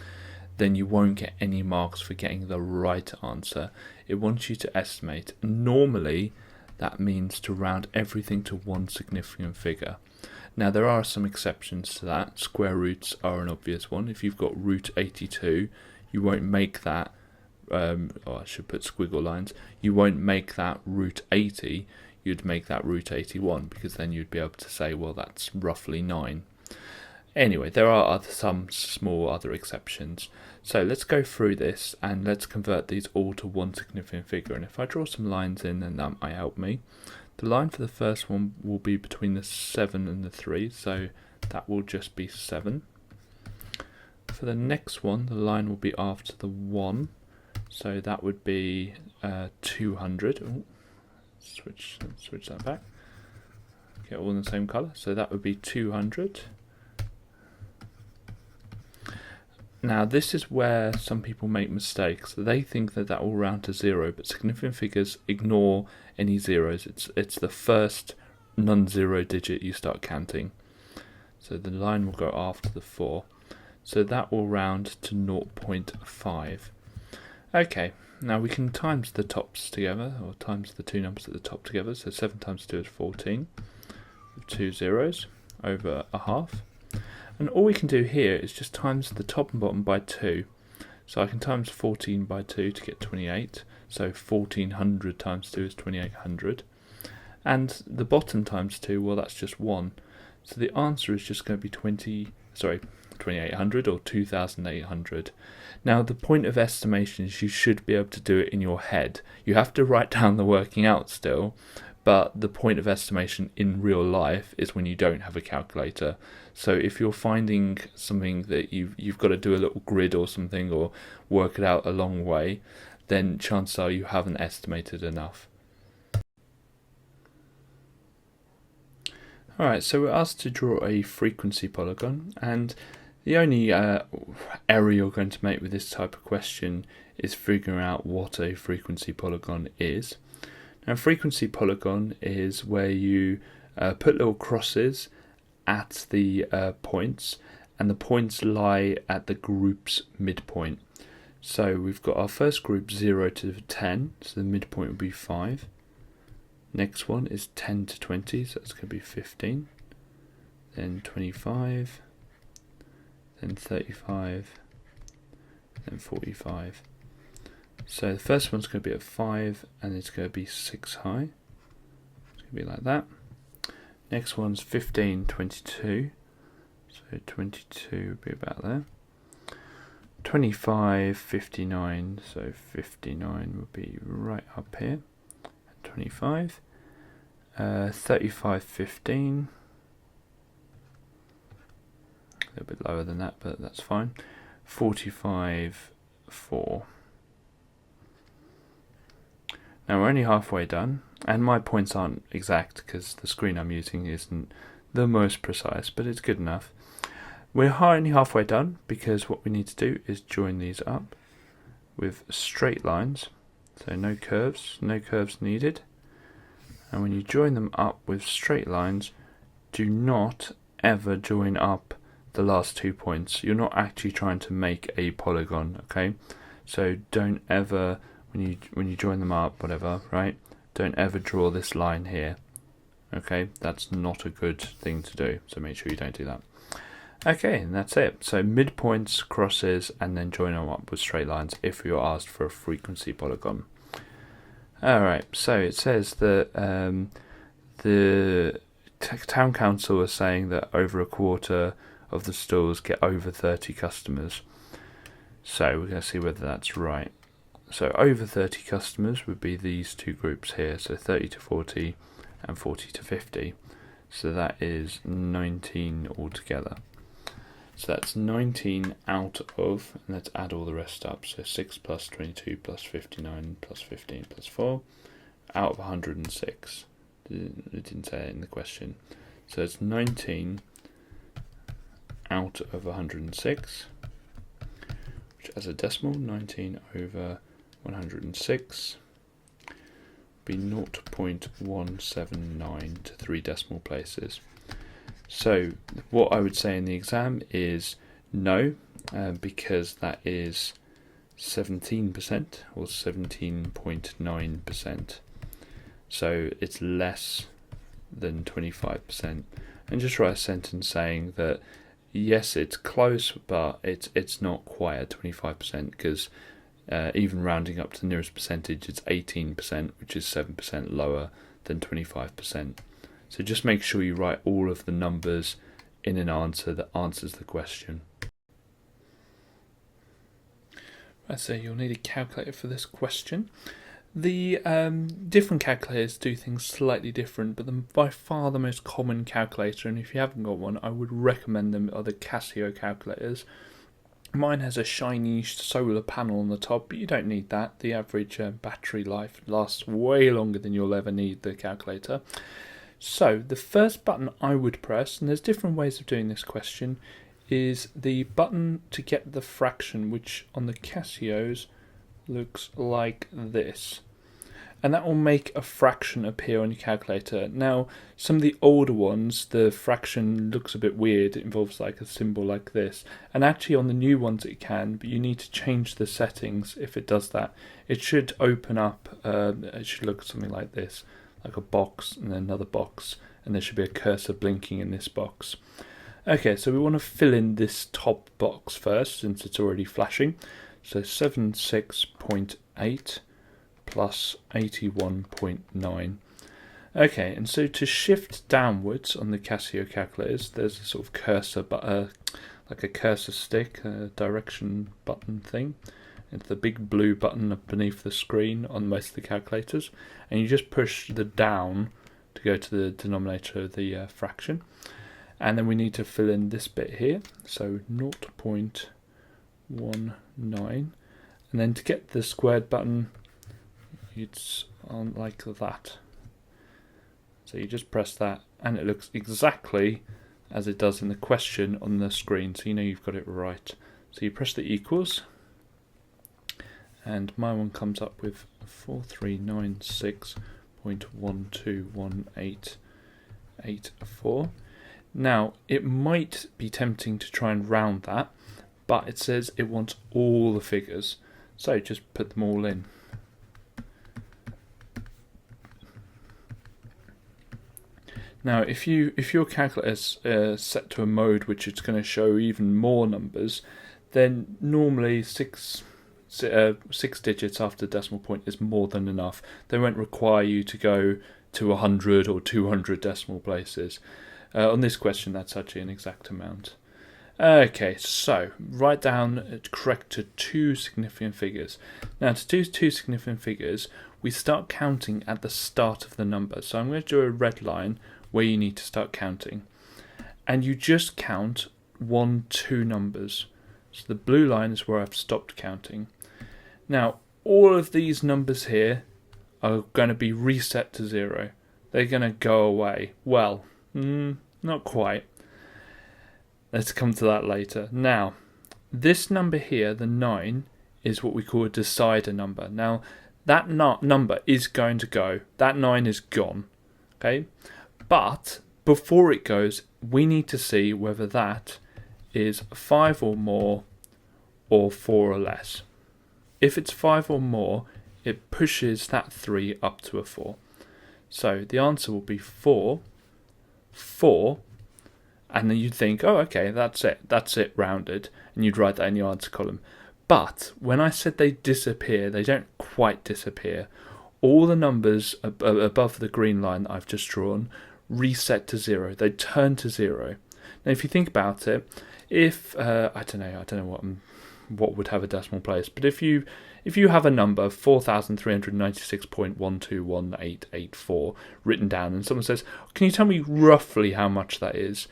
then you won't get any marks for getting the right answer. It wants you to estimate. Normally, that means to round everything to one significant figure. Now there are some exceptions to that. Square roots are an obvious one. If you've got root 82, you won't make that, I should put squiggle lines, you won't make that root 80, you'd make that root 81, because then you'd be able to say, well, that's roughly 9. Anyway, there are some small other exceptions. So let's go through this and let's convert these all to one significant figure. And if I draw some lines in, then that might help me. The line for the first one will be between the 7 and the 3, so that will just be 7. For the next one, the line will be after the 1, so that would be 200. Ooh, switch that back. Get all in the same colour, so that would be 200. Now this is where some people make mistakes. They think that will round to 0, but significant figures ignore any zeros. It's the first non-zero digit you start counting. So the line will go after the 4. So that will round to 0.5. Okay, now we can times the tops together, or times the two numbers at the top together. So 7 times 2 is 14. of 2 zeros over a half. And all we can do here is just times the top and bottom by 2. So I can times 14 by 2 to get 28. So 1400 times 2 is 2800. And the bottom times 2, well, that's just 1. So the answer is just going to be 2800 or 2800. Now the point of estimation is you should be able to do it in your head. You have to write down the working out still, but the point of estimation in real life is when you don't have a calculator. So if you're finding something that you've got to do a little grid or something, or work it out a long way, then chances are you haven't estimated enough. Alright, so we're asked to draw a frequency polygon, and the only error you're going to make with this type of question is figuring out what a frequency polygon is. Now, a frequency polygon is where you put little crosses at the points, and the points lie at the group's midpoint. So we've got our first group 0 to 10, so the midpoint would be 5. Next one is 10 to 20, so that's going to be 15. Then 25, then 35, then 45. So the first one's going to be at 5, and it's going to be 6 high. It's going to be like that. Next one's 15, 22. So 22 would be about there. 25, 59, so 59 would be right up here. 25, 35, 15, a little bit lower than that, but that's fine. 45, 4. Now we're only halfway done, and my points aren't exact because the screen I'm using isn't the most precise, but it's good enough. We're only halfway done because what we need to do is join these up with straight lines. So no curves needed. And when you join them up with straight lines, do not ever join up the last 2 points. You're not actually trying to make a polygon, okay? So don't ever, when you join them up, whatever, right? Don't ever draw this line here, okay? That's not a good thing to do, so make sure you don't do that. Okay, and that's it. So midpoints, crosses, and then join them up with straight lines if you're asked for a frequency polygon. Alright, so it says that the town council is saying that over a quarter of the stores get over 30 customers. So we're going to see whether that's right. So over 30 customers would be these two groups here, so 30 to 40 and 40 to 50. So that is 19 altogether. So that's 19 out of, and let's add all the rest up, so 6 plus 22 plus 59 plus 15 plus 4, out of 106. It didn't say it in the question. So it's 19 out of 106, which as a decimal, 19 over 106 be 0.179 to 3 decimal places. So what I would say in the exam is no, because that is 17% or 17.9%. So it's less than 25%. And just write a sentence saying that yes, it's close, but it's not quite at 25%, because even rounding up to the nearest percentage, it's 18%, which is 7% lower than 25%. So just make sure you write all of the numbers in an answer that answers the question. So you'll need a calculator for this question. The different calculators do things slightly different, but by far the most common calculator, and if you haven't got one, I would recommend them, are the Casio calculators. Mine has a shiny solar panel on the top, but you don't need that. The average battery life lasts way longer than you'll ever need the calculator. So the first button I would press, and there's different ways of doing this question, is the button to get the fraction, which on the Casios looks like this. And that will make a fraction appear on your calculator. Now, some of the older ones, the fraction looks a bit weird. It involves like a symbol like this. And actually on the new ones it can, but you need to change the settings if it does that. It should open up, it should look something like this, like a box and then another box, and there should be a cursor blinking in this box. Okay, so we want to fill in this top box first since it's already flashing. So 76.8 plus 81.9. Okay, and so to shift downwards on the Casio calculators, there's a sort of cursor, like a cursor stick, a direction button thing. It's the big blue button beneath the screen on most of the calculators, and you just push the down to go to the denominator of the fraction. And then we need to fill in this bit here, so 0.19, and then to get the squared button, it's on like that. So you just press that, and it looks exactly as it does in the question on the screen, so you know you've got it right. So you press the equals, and my one comes up with 4396.121884. Now, it might be tempting to try and round that, but it says it wants all the figures, so just put them all in. Now, if your calculator is set to a mode which is going to show even more numbers, then normally six digits after the decimal point is more than enough. They won't require you to go to 100 or 200 decimal places. On this question, that's actually an exact amount. Okay, so write down correct to two significant figures. Now, to do two significant figures, we start counting at the start of the number. So I'm going to do a red line where you need to start counting. And you just count 1, 2 numbers. So the blue line is where I've stopped counting. Now, all of these numbers here are going to be reset to 0. They're going to go away. Well, not quite. Let's come to that later. Now, this number here, the 9, is what we call a decider number. Now, that number is going to go. That 9 is gone. Okay? But before it goes, we need to see whether that is 5 or more or 4 or less. If it's 5 or more, it pushes that 3 up to a 4. So the answer will be 4, 4, and then you'd think, oh, okay, that's it rounded, and you'd write that in your answer column. But when I said they disappear, they don't quite disappear. All the numbers above the green line that I've just drawn reset to 0. They turn to 0. Now, if you think about it, if I don't know what would have a decimal place, but if you have a number 4,396.121884 written down, and someone says, "Can you tell me roughly how much that is?"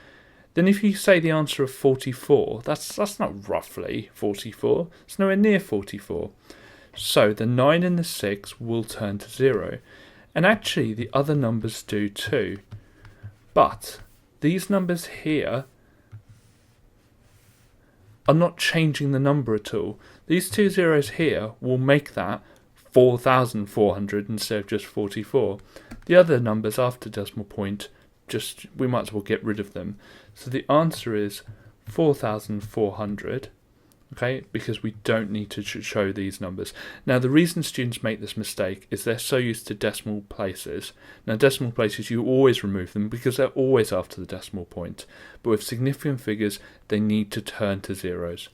Then if you say the answer of 44, that's not roughly 44. It's nowhere near 44. So the 9 and the 6 will turn to 0. And actually the other numbers do too. But these numbers here are not changing the number at all. These 2 zeros here will make that 4,400 instead of just 44. The other numbers after decimal point, we might as well get rid of them. So the answer is 4,400. Okay, because we don't need to show these numbers. Now, the reason students make this mistake is they're so used to decimal places. Now, decimal places, you always remove them because they're always after the decimal point. But with significant figures, they need to turn to zeros.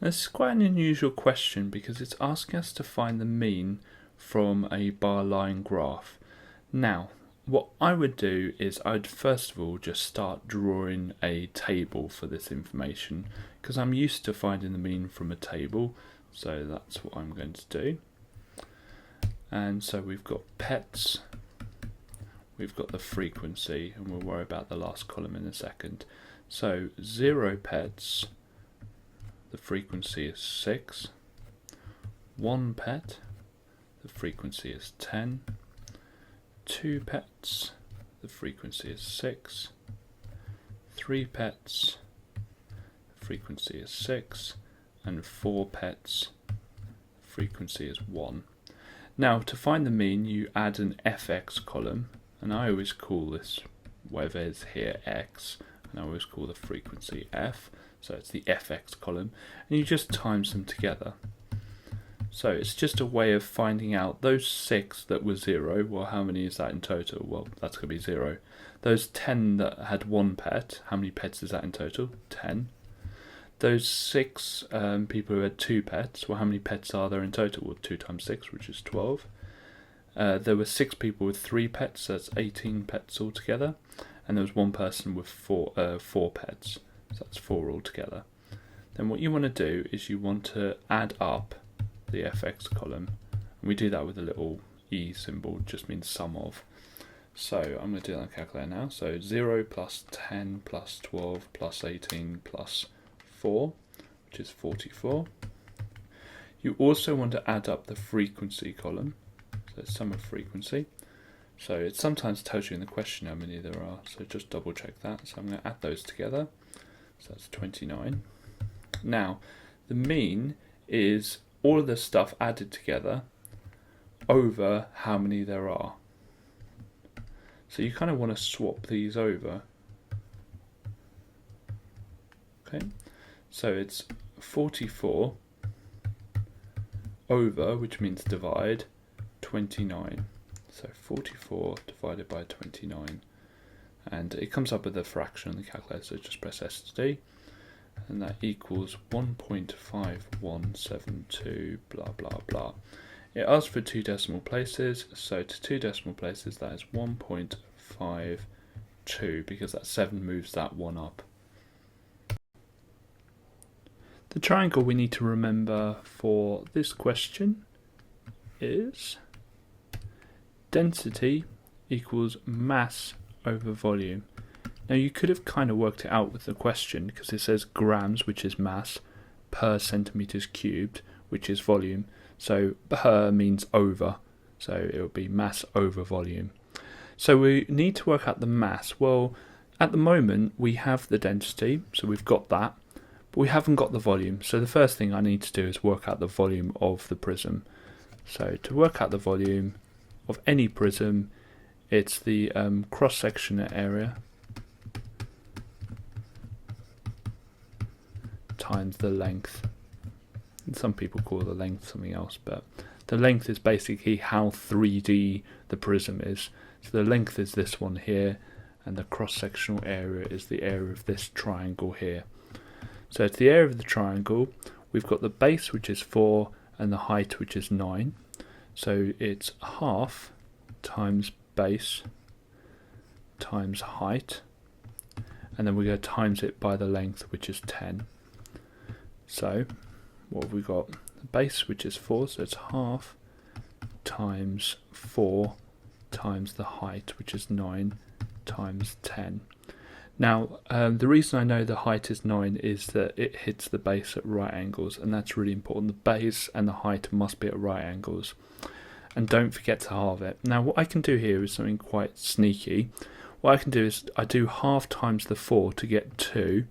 This is quite an unusual question because it's asking us to find the mean from a bar line graph. Now, what I would do is I'd first of all just start drawing a table for this information because I'm used to finding the mean from a table, so that's what I'm going to do. And so we've got pets, we've got the frequency, and we'll worry about the last column in a second. So 0 pets, the frequency is 6, 1 pet, the frequency is 10, 2 pets, the frequency is 6, 3 pets, the frequency is 6, and 4 pets, the frequency is 1. Now, to find the mean, you add an fx column, and I always call this, whatever is here, x, and I always call the frequency f, so it's the fx column, and you just times them together. So it's just a way of finding out those 6 that were 0, well, how many is that in total? Well, that's going to be 0. Those 10 that had 1 pet, how many pets is that in total? 10. Those 6 people who had 2 pets, well, how many pets are there in total? Well, 2 times 6, which is 12. There were 6 people with 3 pets, so that's 18 pets altogether. And there was 1 person with 4 pets, so that's 4 altogether. Then what you want to do is you want to add up the fx column, and we do that with a little e symbol, just means sum of. So I'm going to do that on the calculator now. So 0 plus 10 plus 12 plus 18 plus 4, which is 44. You also want to add up the frequency column, so sum of frequency. So it sometimes tells you in the question how many there are, so just double check that. So I'm going to add those together, so that's 29. Now the mean is all of the stuff added together over how many there are. So you kind of want to swap these over. Okay, so it's 44 over, which means divide, 29. So 44 divided by 29. And it comes up with a fraction on the calculator, so just press S to D. And that equals 1.5172 blah blah blah. It asks for 2 decimal places, so to 2 decimal places that is 1.52, because that 7 moves that 1 up. The triangle we need to remember for this question is density equals mass over volume. Now you could have kind of worked it out with the question, because it says grams, which is mass, per centimeters cubed, which is volume. So per means over, so it would be mass over volume. So we need to work out the mass. Well, at the moment we have the density, so we've got that, but we haven't got the volume. So the first thing I need to do is work out the volume of the prism. So to work out the volume of any prism, it's the cross-section area times the length. And some people call the length something else, but the length is basically how 3D the prism is. So the length is this one here, and the cross-sectional area is the area of this triangle here. So it's the area of the triangle. We've got the base, which is 4, and the height, which is 9. So it's half times base times height, and then we're going to times it by the length, which is 10. So what have we got? The base, which is 4, so it's half times 4 times the height, which is 9, times 10. Now the reason I know the height is 9 is that it hits the base at right angles, and that's really important. The base and the height must be at right angles, and don't forget to halve it. Now what I can do here is something quite sneaky. What I can do is I do half times the 4 to get 2,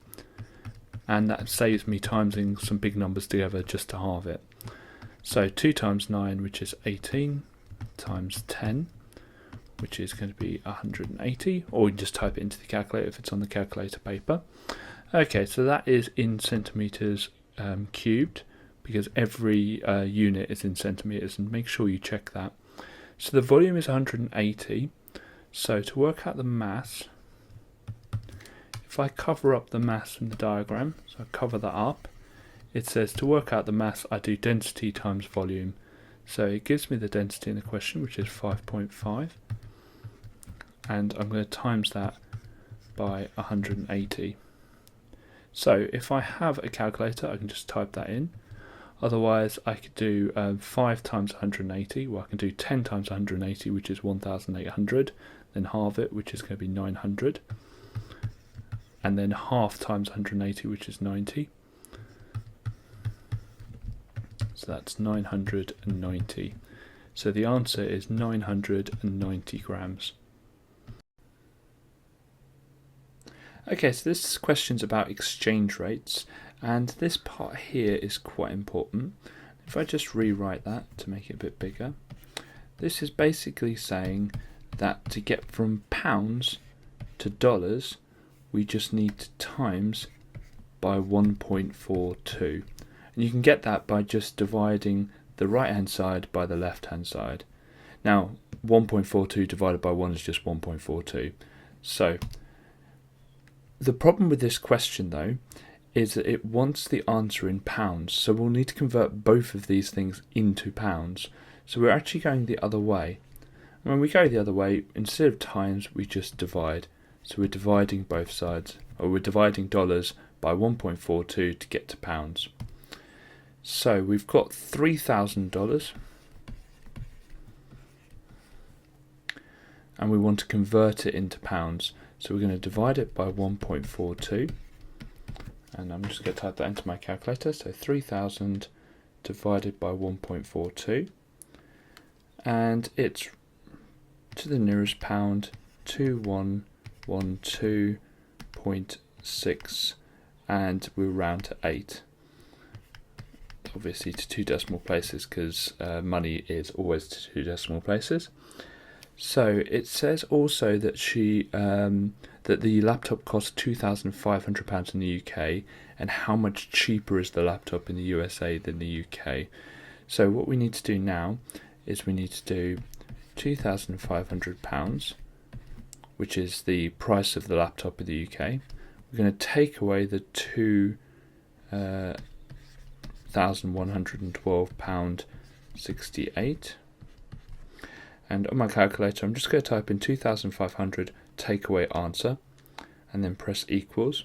and that saves me timesing some big numbers together just to halve it. So 2 times 9, which is 18, times 10, which is going to be 180, or you can just type it into the calculator if it's on the calculator paper. Okay, so that is in centimeters cubed, because every unit is in centimeters, and make sure you check that. So the volume is 180, so to work out the mass, if I cover up the mass in the diagram, so I cover that up, it says to work out the mass I do density times volume. So it gives me the density in the question, which is 5.5, and I'm going to times that by 180. So if I have a calculator, I can just type that in. Otherwise I could do 5 times 180, well I can do 10 times 180, which is 1800, then halve it, which is going to be 900, and then half times 180, which is 90. So that's 990. So the answer is 990 grams. Okay, so this question's about exchange rates, and this part here is quite important. If I just rewrite that to make it a bit bigger, this is basically saying that to get from pounds to dollars, we just need to times by 1.42. And you can get that by just dividing the right hand side by the left hand side. Now 1.42 divided by 1 is just 1.42. So the problem with this question though is that it wants the answer in pounds, so we'll need to convert both of these things into pounds. So we're actually going the other way. When we go the other way, instead of times, we just divide. So we're dividing both sides, or we're dividing dollars by 1.42 to get to pounds. So we've got $3,000, and we want to convert it into pounds. So we're going to divide it by 1.42, and I'm just going to type that into my calculator. So 3,000 divided by 1.42, and it's to the nearest pound 2112.6, and we'll round to 8. Obviously to 2 decimal places, because money is always to 2 decimal places. So it says also that that the laptop costs £2,500 in the UK, and how much cheaper is the laptop in the USA than the UK. So what we need to do now is we need to do £2,500, which is the price of the laptop in the UK. We're going to take away the £2,112.68. And on my calculator, I'm just going to type in 2,500 take away answer, and then press equals,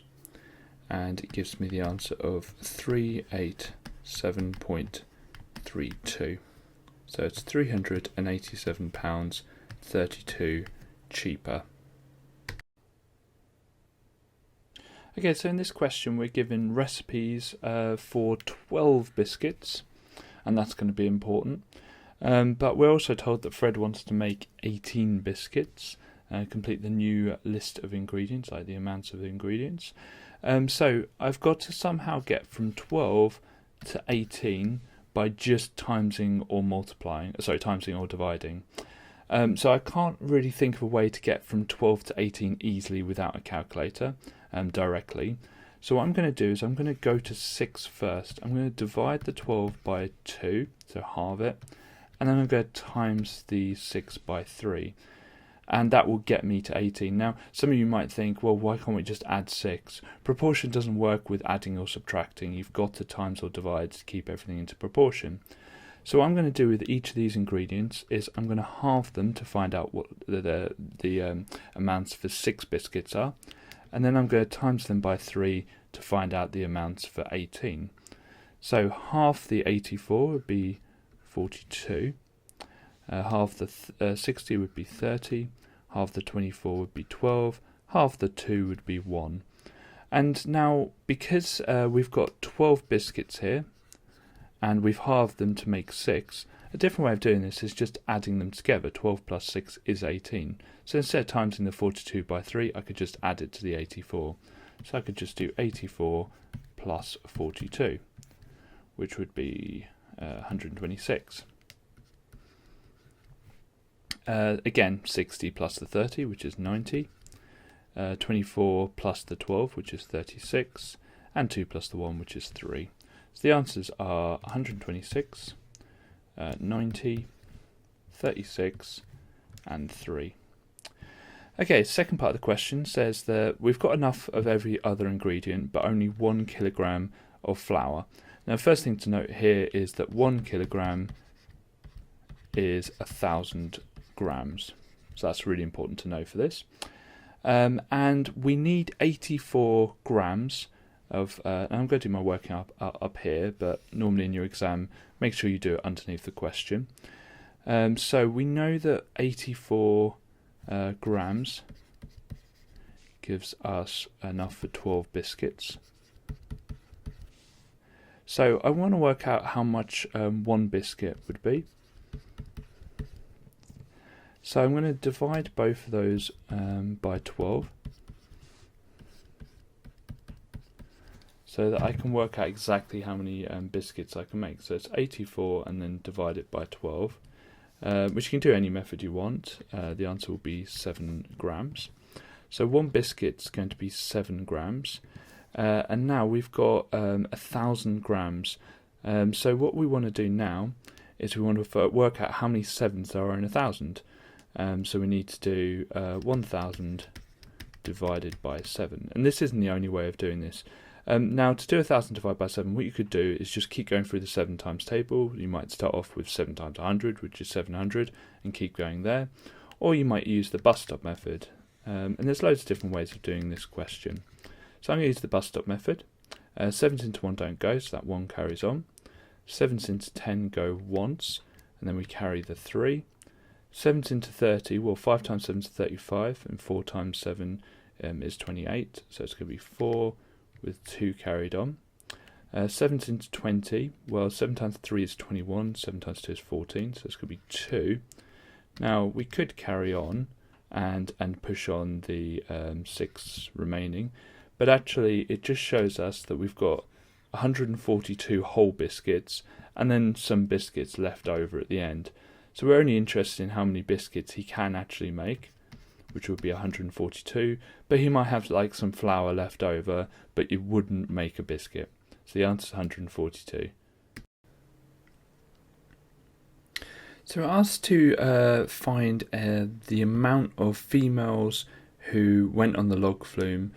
and it gives me the answer of 387.32. So it's £387.32 cheaper. Okay, so in this question we're given recipes for 12 biscuits, and that's going to be important. But we're also told that Fred wants to make 18 biscuits, complete the new list of ingredients, like the amounts of the ingredients. So I've got to somehow get from 12 to 18 by just timesing or dividing. So I can't really think of a way to get from 12 to 18 easily without a calculator directly. So what I'm going to do is I'm going to go to 6 first. I'm going to divide the 12 by 2, so halve it, and then I'm going to times the 6 by 3. And that will get me to 18. Now, some of you might think, well, why can't we just add 6? Proportion doesn't work with adding or subtracting. You've got to times or divide to keep everything into proportion. So what I'm going to do with each of these ingredients is I'm going to halve them to find out what the amounts for 6 biscuits are. And then I'm going to times them by 3 to find out the amounts for 18. So half the 84 would be 42. Half the 60 would be 30, half the 24 would be 12, half the 2 would be 1. And now, because we've got 12 biscuits here, and we've halved them to make 6, a different way of doing this is just adding them together. 12 plus 6 is 18. So instead of timesing the 42 by 3, I could just add it to the 84. So I could just do 84 plus 42, which would be 126. Again, 60 plus the 30, which is 90, 24 plus the 12, which is 36, and 2 plus the 1, which is 3. So the answers are 126, 90, 36, and 3. Okay, second part of the question says that we've got enough of every other ingredient, but only 1 kilogram of flour. Now, first thing to note here is that 1 kilogram is 1,000 grams, so that's really important to know for this. And we need 84 grams of and I'm going to do my working up here, but normally in your exam make sure you do it underneath the question. So we know that 84 grams gives us enough for 12 biscuits. So I want to work out how much 1 biscuit would be. So I'm going to divide both of those by 12, so that I can work out exactly how many biscuits I can make. So it's 84 and then divide it by 12, which you can do any method you want. The answer will be 7 grams. So 1 biscuit's going to be 7 grams. And now we've got 1,000 grams. So what we want to do now is we want to work out how many 7s there are in 1,000. So we need to do 1,000 divided by 7. And this isn't the only way of doing this. Now, to do 1,000 divided by 7, what you could do is just keep going through the 7 times table. You might start off with 7 times 100, which is 700, and keep going there. Or you might use the bus stop method. And there's loads of different ways of doing this question. So I'm going to use the bus stop method. 7s into 1 don't go, so that 1 carries on. 7s into 10 go once, and then we carry the 3. 7s into 30, well, 5 times 7 is 35, and 4 times 7 is 28, so it's going to be 4 with 2 carried on. 7s into 20, well, 7 times 3 is 21, 7 times 2 is 14, so it's going to be 2. Now, we could carry on and push on the 6 remaining, but actually it just shows us that we've got 142 whole biscuits and then some biscuits left over at the end. So we're only interested in how many biscuits he can actually make, which would be 142, but he might have like some flour left over, but it wouldn't make a biscuit. So the answer is 142. So we're asked to find the amount of females who went on the log flume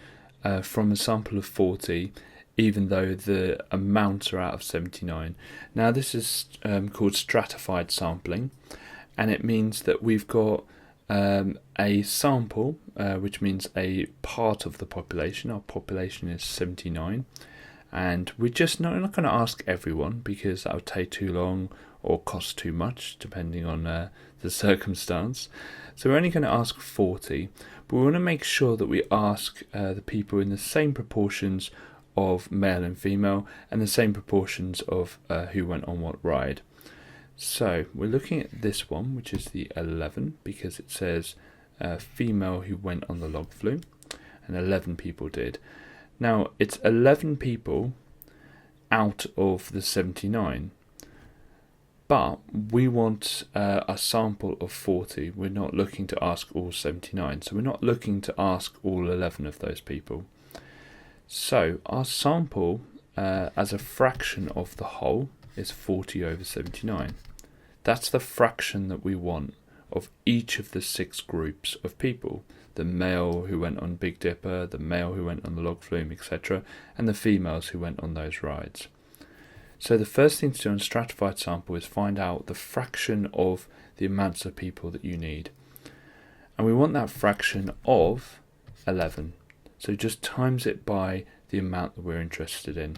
from a sample of 40, even though the amounts are out of 79. Now this is called stratified sampling, and it means that we've got a sample, which means a part of the population. Our population is 79, and we're just not going to ask everyone because that would take too long or cost too much depending on the circumstance. So we're only going to ask 40, but we want to make sure that we ask the people in the same proportions of male and female and the same proportions of who went on what ride. So we're looking at this one, which is the 11, because it says female who went on the log flume, and 11 people did. Now it's 11 people out of the 79, but we want a sample of 40. We're not looking to ask all 79, so we're not looking to ask all 11 of those people. So our sample as a fraction of the whole is 40 over 79. That's the fraction that we want of each of the 6 groups of people. The male who went on Big Dipper, the male who went on the log flume, etc., and the females who went on those rides. So the first thing to do on stratified sample is find out the fraction of the amounts of people that you need. And we want that fraction of 11. So just times it by the amount that we're interested in.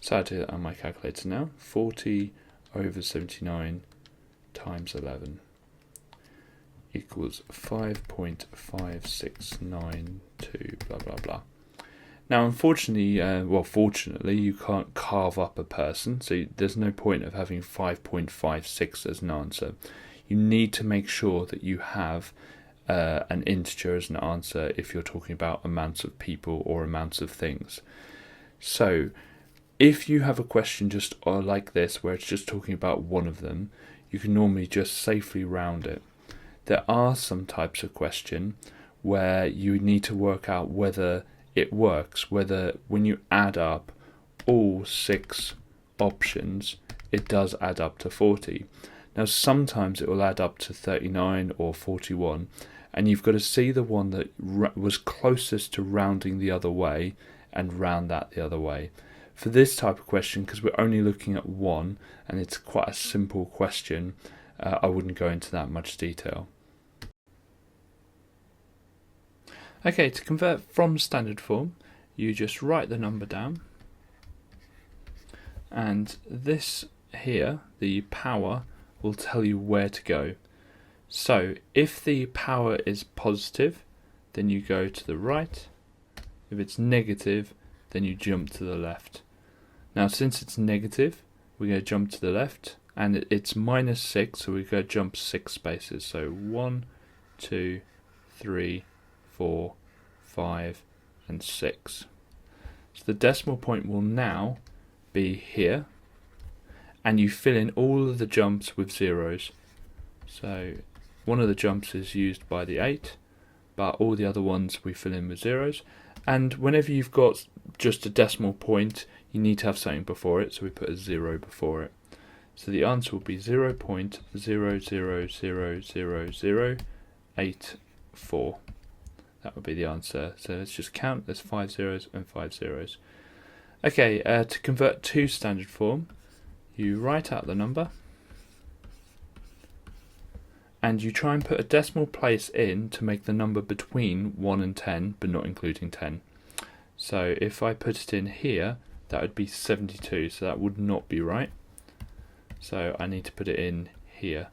So I'll do that on my calculator now. 40 over 79 times 11 equals 5.5692 blah blah blah. Now unfortunately, fortunately, you can't carve up a person, so there's no point of having 5.56 as an answer. You need to make sure that you have an integer as an answer if you're talking about amounts of people or amounts of things. So if you have a question just like this where it's just talking about one of them, you can normally just safely round it. There are some types of question where you need to work out whether it works, whether when you add up all 6 options it does add up to 40. Now sometimes it will add up to 39 or 41, and you've got to see the one that was closest to rounding the other way and round that the other way. For this type of question, because we're only looking at one and it's quite a simple question, I wouldn't go into that much detail. Okay, to convert from standard form, you just write the number down, and this here, the power, will tell you where to go. So if the power is positive, then you go to the right. If it's negative, then you jump to the left. Now since it's negative, we're going to jump to the left, and it's minus 6, so we're going to jump 6 spaces. So 1, 2, 3, 4, 5, and 6. So the decimal point will now be here, and you fill in all of the jumps with zeros. So one of the jumps is used by the 8, but all the other ones we fill in with zeros. And whenever you've got just a decimal point, you need to have something before it, so we put a 0 before it. So the answer will be 0.00000084. That would be the answer. So let's just count. There's 5 zeros and 5 zeros. Okay, to convert to standard form, you write out the number and you try and put a decimal place in to make the number between 1 and 10, but not including 10. So if I put it in here, that would be 72, so that would not be right. So I need to put it in here.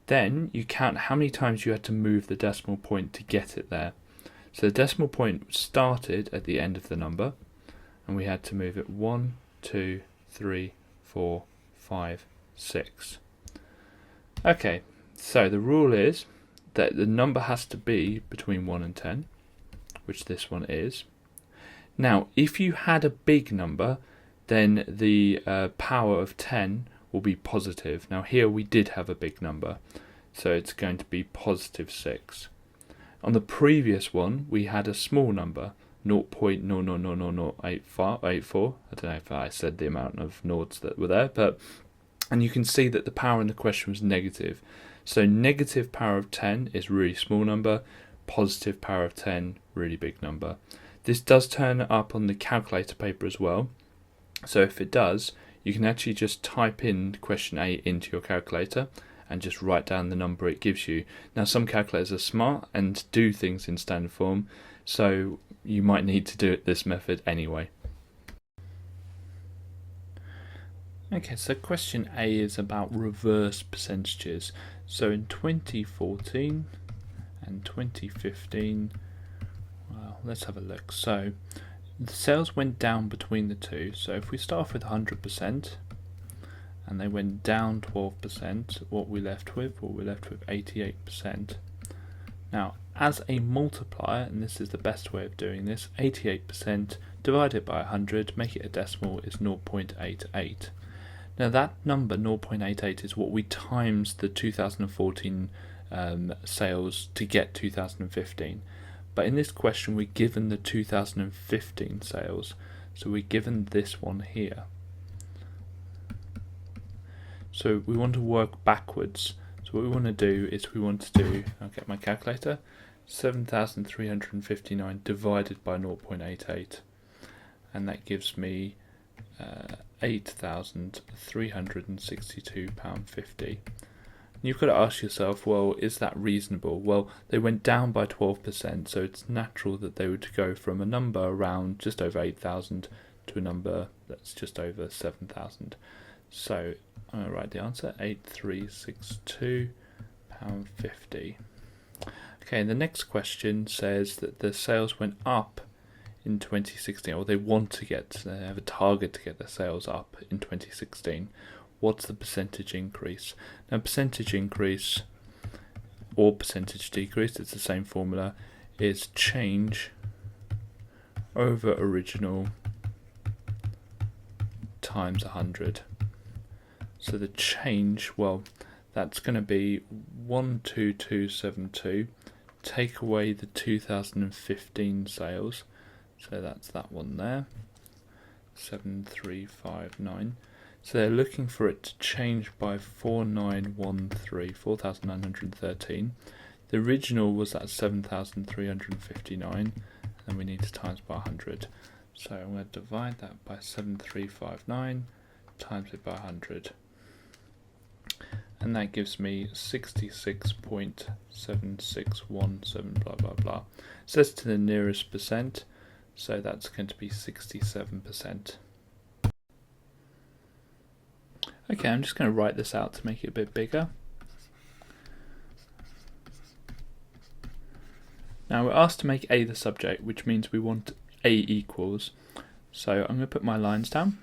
Then you count how many times you had to move the decimal point to get it there. So the decimal point started at the end of the number, and we had to move it 1, 2, 3, 4, 5, 6. Okay, so the rule is that the number has to be between 1 and 10, which this one is. Now, if you had a big number, then the power of 10 will be positive. Now here we did have a big number, so it's going to be positive 6. On the previous one, we had a small number, 0.000084. I don't know if I said the amount of noughts that were there, and you can see that the power in the question was negative. So negative power of 10 is really small number, positive power of 10, really big number. This does turn up on the calculator paper as well. So if it does, you can actually just type in question A into your calculator and just write down the number it gives you. Now some calculators are smart and do things in standard form, so you might need to do it this method anyway. Okay, so question A is about reverse percentages. So in 2014 and 2015, well, let's have a look. So the sales went down between the two. So if we start off with 100% and they went down 12%, what we're left with? Well, we're left with 88%. Now, as a multiplier, and this is the best way of doing this, 88% divided by 100, make it a decimal, is 0.88. Now that number, 0.88, is what we times the 2014 sales to get 2015. But in this question, we're given the 2015 sales, so we're given this one here. So we want to work backwards. So what we want to do is we want to do, I'll get my calculator, 7,359 divided by 0.88, and that gives me £8,362.50. You've got to ask yourself, well, is that reasonable? Well, they went down by 12%, so it's natural that they would go from a number around just over 8,000 to a number that's just over 7,000. So I'm going to write the answer, £8,362.50. Okay, the next question says that the sales went up in 2016, or they have a target to get their sales up in 2016. What's the percentage increase? Now, percentage increase or percentage decrease, it's the same formula, is change over original times 100. So the change, well, that's going to be 12272, take away the 2015 sales, so that's that one there, 7359. So they're looking for it to change by 4,913. The original was at 7,359, and we need to times by 100. So I'm going to divide that by 7,359, times it by 100. And that gives me 66.7617, blah, blah, blah. So that's to the nearest percent, so that's going to be 67%. Okay, I'm just going to write this out to make it a bit bigger. Now we're asked to make A the subject, which means we want A equals. So I'm going to put my lines down.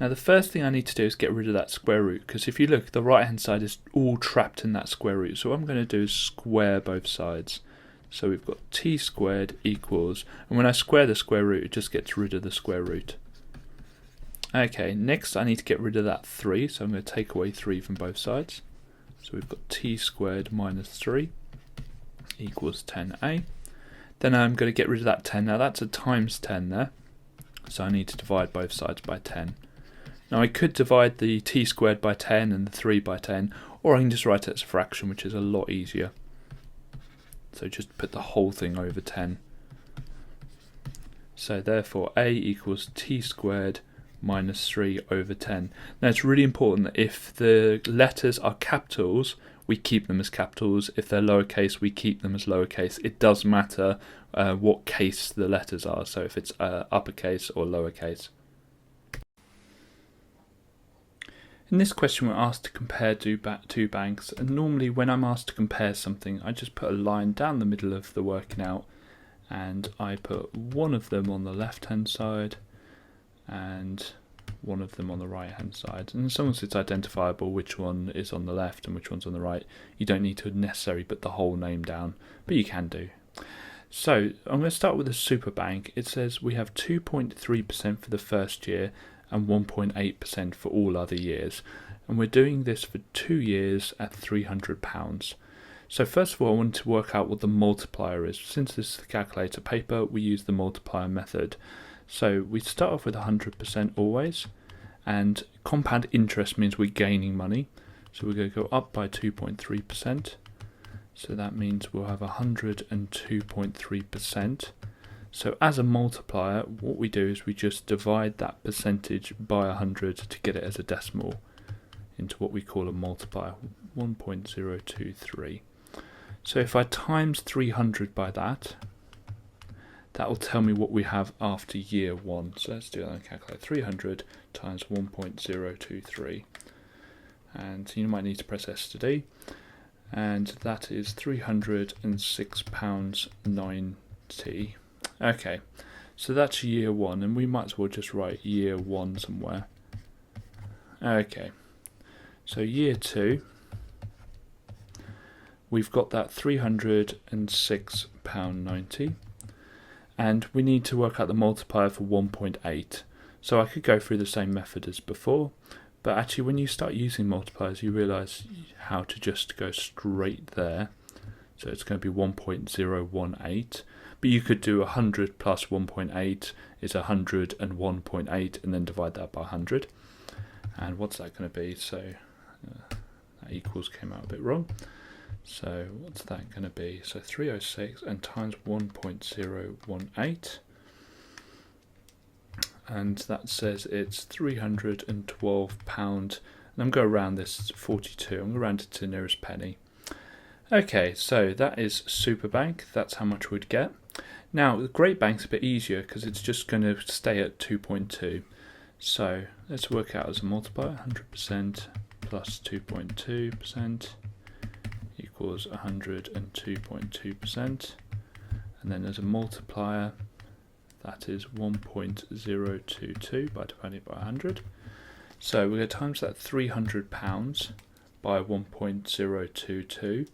Now the first thing I need to do is get rid of that square root, because if you look, the right hand side is all trapped in that square root. So what I'm going to do is square both sides. So we've got t squared equals, and when I square the square root, it just gets rid of the square root. Okay, next I need to get rid of that 3, so I'm going to take away 3 from both sides. So we've got t squared minus 3 equals 10a. Then I'm going to get rid of that 10. Now that's a times 10 there, so I need to divide both sides by 10. Now I could divide the t squared by 10 and the 3 by 10, or I can just write it as a fraction, which is a lot easier. So just put the whole thing over 10. So therefore a equals t squared minus 3 over 10. Now it's really important that if the letters are capitals, we keep them as capitals. If they're lowercase, we keep them as lowercase. It does matter what case the letters are, so if it's uppercase or lowercase. In this question we're asked to compare two banks, and normally when I'm asked to compare something I just put a line down the middle of the working out, and I put one of them on the left hand side and one of them on the right hand side, and as long as it's identifiable which one is on the left and which one's on the right, you don't need to necessarily put the whole name down, but you can do. So I'm going to start with a super bank. It says we have 2.3% for the first year and 1.8% for all other years, and we're doing this for 2 years at £300. So first of all I want to work out what the multiplier is. Since this is the calculator paper, we use the multiplier method. So we start off with 100% always, and compound interest means we're gaining money, so we're going to go up by 2.3%, so that means we'll have 102.3%. So as a multiplier, what we do is we just divide that percentage by 100 to get it as a decimal into what we call a multiplier, 1.023. So if I times 300 by that, that will tell me what we have after year 1. So let's do that and calculate 300 times 1.023. And you might need to press S to D. And that is £306.90. Okay, so that's year 1, and we might as well just write year 1 somewhere. Okay, so year 2, we've got that £306.90, and we need to work out the multiplier for 1.8. So I could go through the same method as before, but actually when you start using multipliers you realise how to just go straight there. So it's going to be 1.018, but you could do 100 plus 1.8 is 101.8 and then divide that by 100. And what's that going to be? So that equals came out a bit wrong. So what's that going to be? So 306 and times 1.018, and that says it's £312, and I'm going to round this 42. I'm going to round it to the nearest penny. Okay, so that is Superbank. That's how much we'd get. Now the Great Bank's a bit easier because it's just going to stay at 2.2. So let's work out as a multiplier. 100% plus 2.2% equals 102.2%, and then as a multiplier that is 1.022 by dividing it by 100. So we're going to times that £300 by 1.022.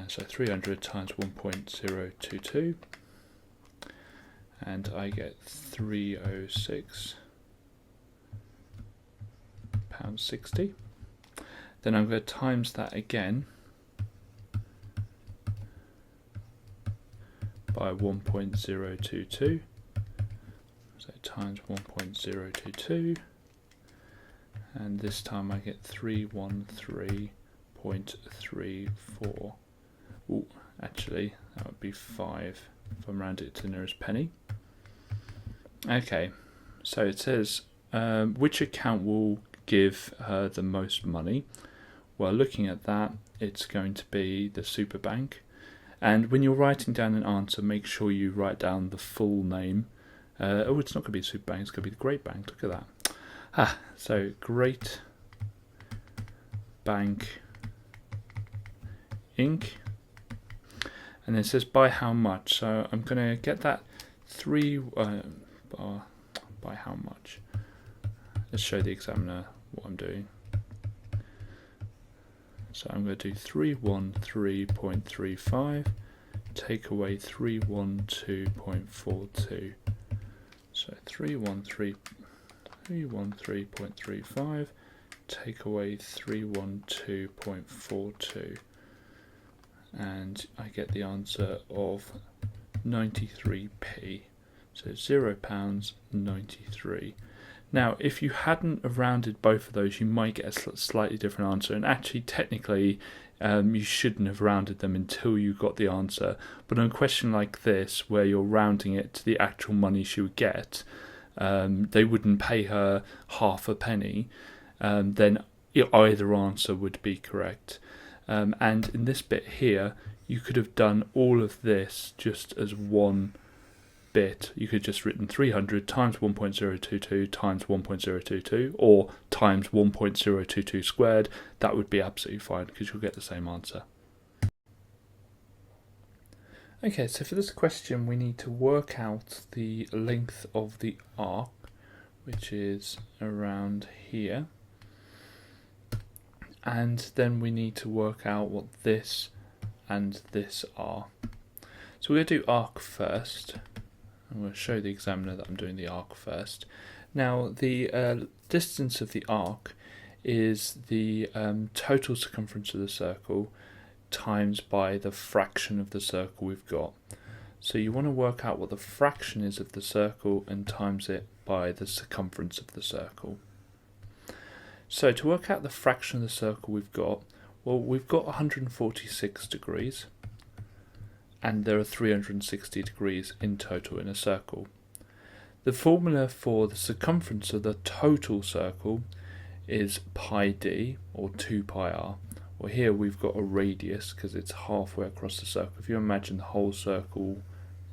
So 300 times 1.022, and I get £306.60. Then I'm going to times that again by 1.022. So times 1.022, and this time I get 313.34. Ooh, actually, that would be 5 if I round it to the nearest penny. Okay, so it says which account will give her the most money. Well, looking at that, it's going to be the Superbank. And when you're writing down an answer, make sure you write down the full name. Oh, it's not going to be the Superbank, it's going to be the Great Bank. Look at that. So Great Bank Inc. And then it says by how much. So I'm going to get that by how much. Let's show the examiner what I'm doing. So I'm going to do 313.35, take away 312.42. So 313.35, take away 312.42. And I get the answer of 93p. So £0.93. Now, if you hadn't have rounded both of those, you might get a slightly different answer. And actually, technically, you shouldn't have rounded them until you got the answer. But on a question like this, where you're rounding it to the actual money she would get, they wouldn't pay her half a penny, then either answer would be correct. And in this bit here, you could have done all of this just as one bit. You could have just written 300 times 1.022 times 1.022 or times 1.022 squared. That would be absolutely fine because you'll get the same answer. Okay, so for this question we need to work out the length of the arc, which is around here, and then we need to work out what this and this are. So we're going to do arc first. I'm going to show the examiner that I'm doing the arc first. Now the distance of the arc is the total circumference of the circle times by the fraction of the circle we've got. So you want to work out what the fraction is of the circle and times it by the circumference of the circle. So to work out the fraction of the circle we've got, well, we've got 146 degrees. And there are 360 degrees in total in a circle. The formula for the circumference of the total circle is pi d, or 2 pi r. Well, here we've got a radius because it's halfway across the circle. If you imagine the whole circle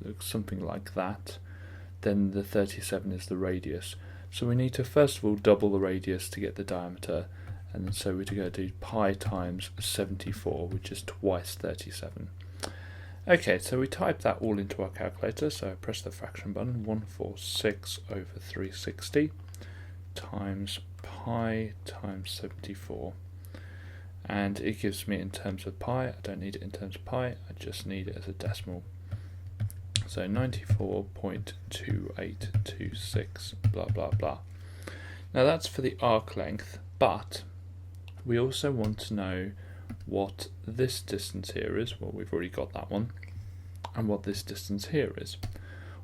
looks something like that, then the 37 is the radius. So we need to first of all double the radius to get the diameter, and so we're going to do pi times 74, which is twice 37. Okay, so we type that all into our calculator, so I press the fraction button, 146 over 360 times pi times 74. And it gives me in terms of pi. I don't need it in terms of pi, I just need it as a decimal. So 94.2826, blah blah blah. Now that's for the arc length, but we also want to know what this distance here is. Well, we've already got that one. And what this distance here is.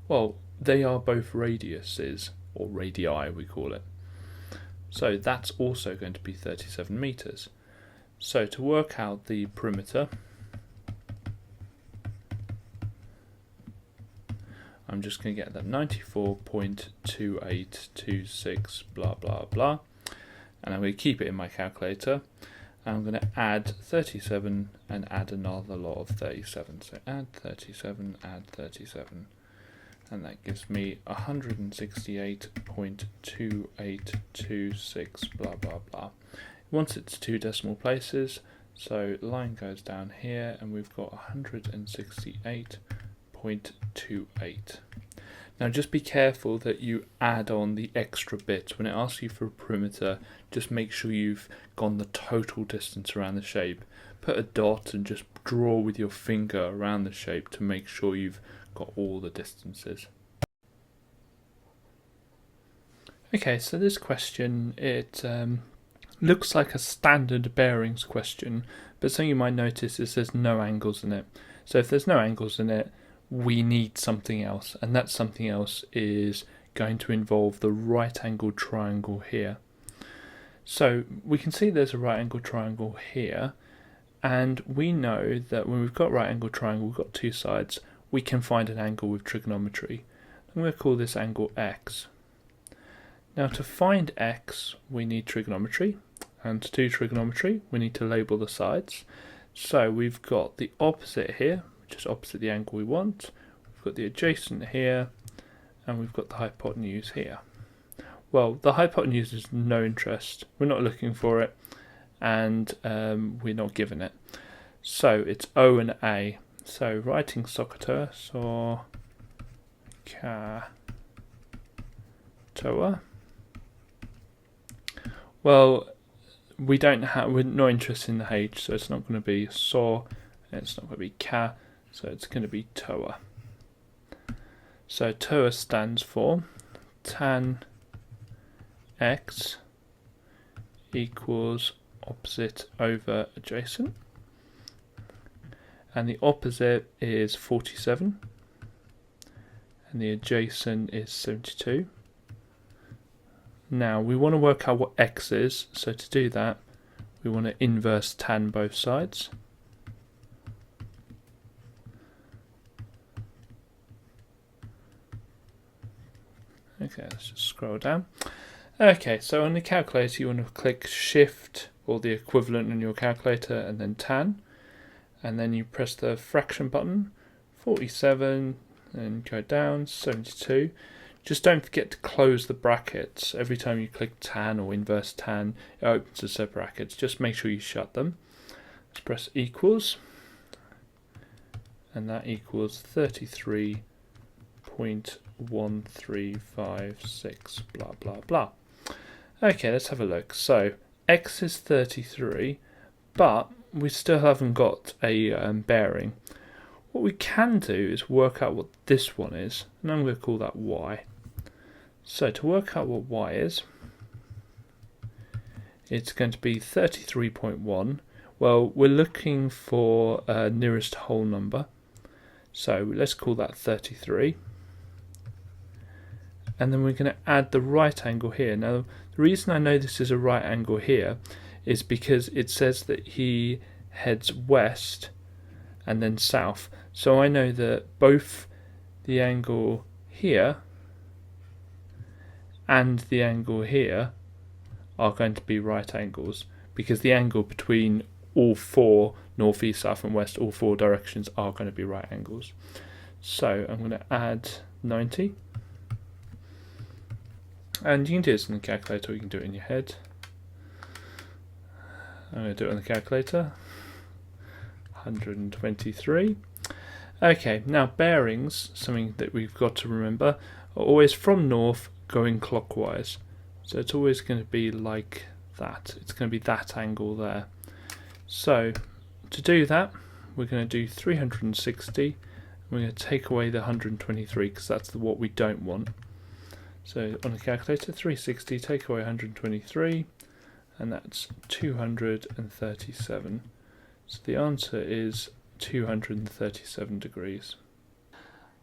Well, they are both radiuses, or radii we call it. So that's also going to be 37 meters. So to work out the perimeter, I'm just going to get that 94.2826 blah blah blah, and I'm going to keep it in my calculator. And I'm going to add 37 and add another lot of 37. So add 37, add 37, and that gives me 168.2826 blah blah blah. Once it's two decimal places, so line goes down here and we've got 168.28. Now just be careful that you add on the extra bit. When it asks you for a perimeter, just make sure you've gone the total distance around the shape. Put a dot and just draw with your finger around the shape to make sure you've got all the distances. Okay, so this question, it looks like a standard bearings question, but something you might notice is there's no angles in it. So if there's no angles in it, we need something else, and that something else is going to involve the right angled triangle here. So we can see there's a right angled triangle here, and we know that when we've got right angled triangle, we've got two sides, we can find an angle with trigonometry. I'm going to call this angle x. Now to find x we need trigonometry, and to do trigonometry we need to label the sides. So we've got the opposite here, which is opposite the angle we want. We've got the adjacent here, and we've got the hypotenuse here. Well, the hypotenuse is no interest. We're not looking for it, and we're not given it. So it's O and A. So writing SOHCAHTOA, SOHCAHTOA. Well, we're not interested in the H, so it's not going to be SO, and it's not going to be Ka. So it's going to be TOA. So TOA stands for tan x equals opposite over adjacent. And the opposite is 47. And the adjacent is 72. Now we want to work out what x is, so to do that we want to inverse tan both sides. Okay, let's just scroll down. Okay, so on the calculator you want to click shift or the equivalent on your calculator and then tan, and then you press the fraction button, 47, and go down, 72. Just don't forget to close the brackets. Every time you click tan or inverse tan, it opens a set of brackets. Just make sure you shut them. Let's press equals, and that equals 33.1356, blah blah blah. Okay, let's have a look. So x is 33, but we still haven't got a bearing. What we can do is work out what this one is, and I'm going to call that y. So to work out what y is, it's going to be 33.1. Well, we're looking for nearest whole number, so let's call that 33. And then we're going to add the right angle here. Now, the reason I know this is a right angle here is because it says that he heads west and then south. So I know that both the angle here and the angle here are going to be right angles, because the angle between all four, north, east, south and west, all four directions are going to be right angles. So I'm going to add 90, and you can do this in the calculator or you can do it in your head. I'm going to do it on the calculator. 123. Okay, now bearings, something that we've got to remember, are always from north going clockwise. So it's always going to be like that. It's going to be that angle there. So to do that, we're going to do 360. We're going to take away the 123 because that's what we don't want. So on the calculator, 360, take away 123, and that's 237. So the answer is 237 degrees.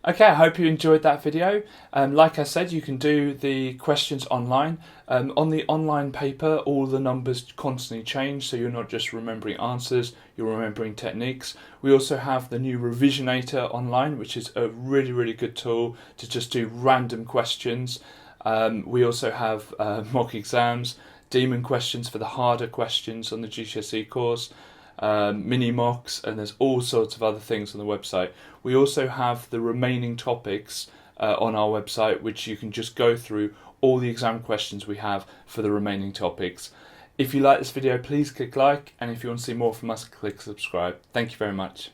Okay, I hope you enjoyed that video. Like I said, you can do the questions online. On the online paper, all the numbers constantly change, so you're not just remembering answers, you're remembering techniques. We also have the new Revisionator online, which is a really, really good tool to just do random questions. We also have mock exams, demon questions for the harder questions on the GCSE course, mini mocks, and there's all sorts of other things on the website. We also have the remaining topics on our website, which you can just go through all the exam questions we have for the remaining topics. If you like this video, please click like, and if you want to see more from us, click subscribe. Thank you very much.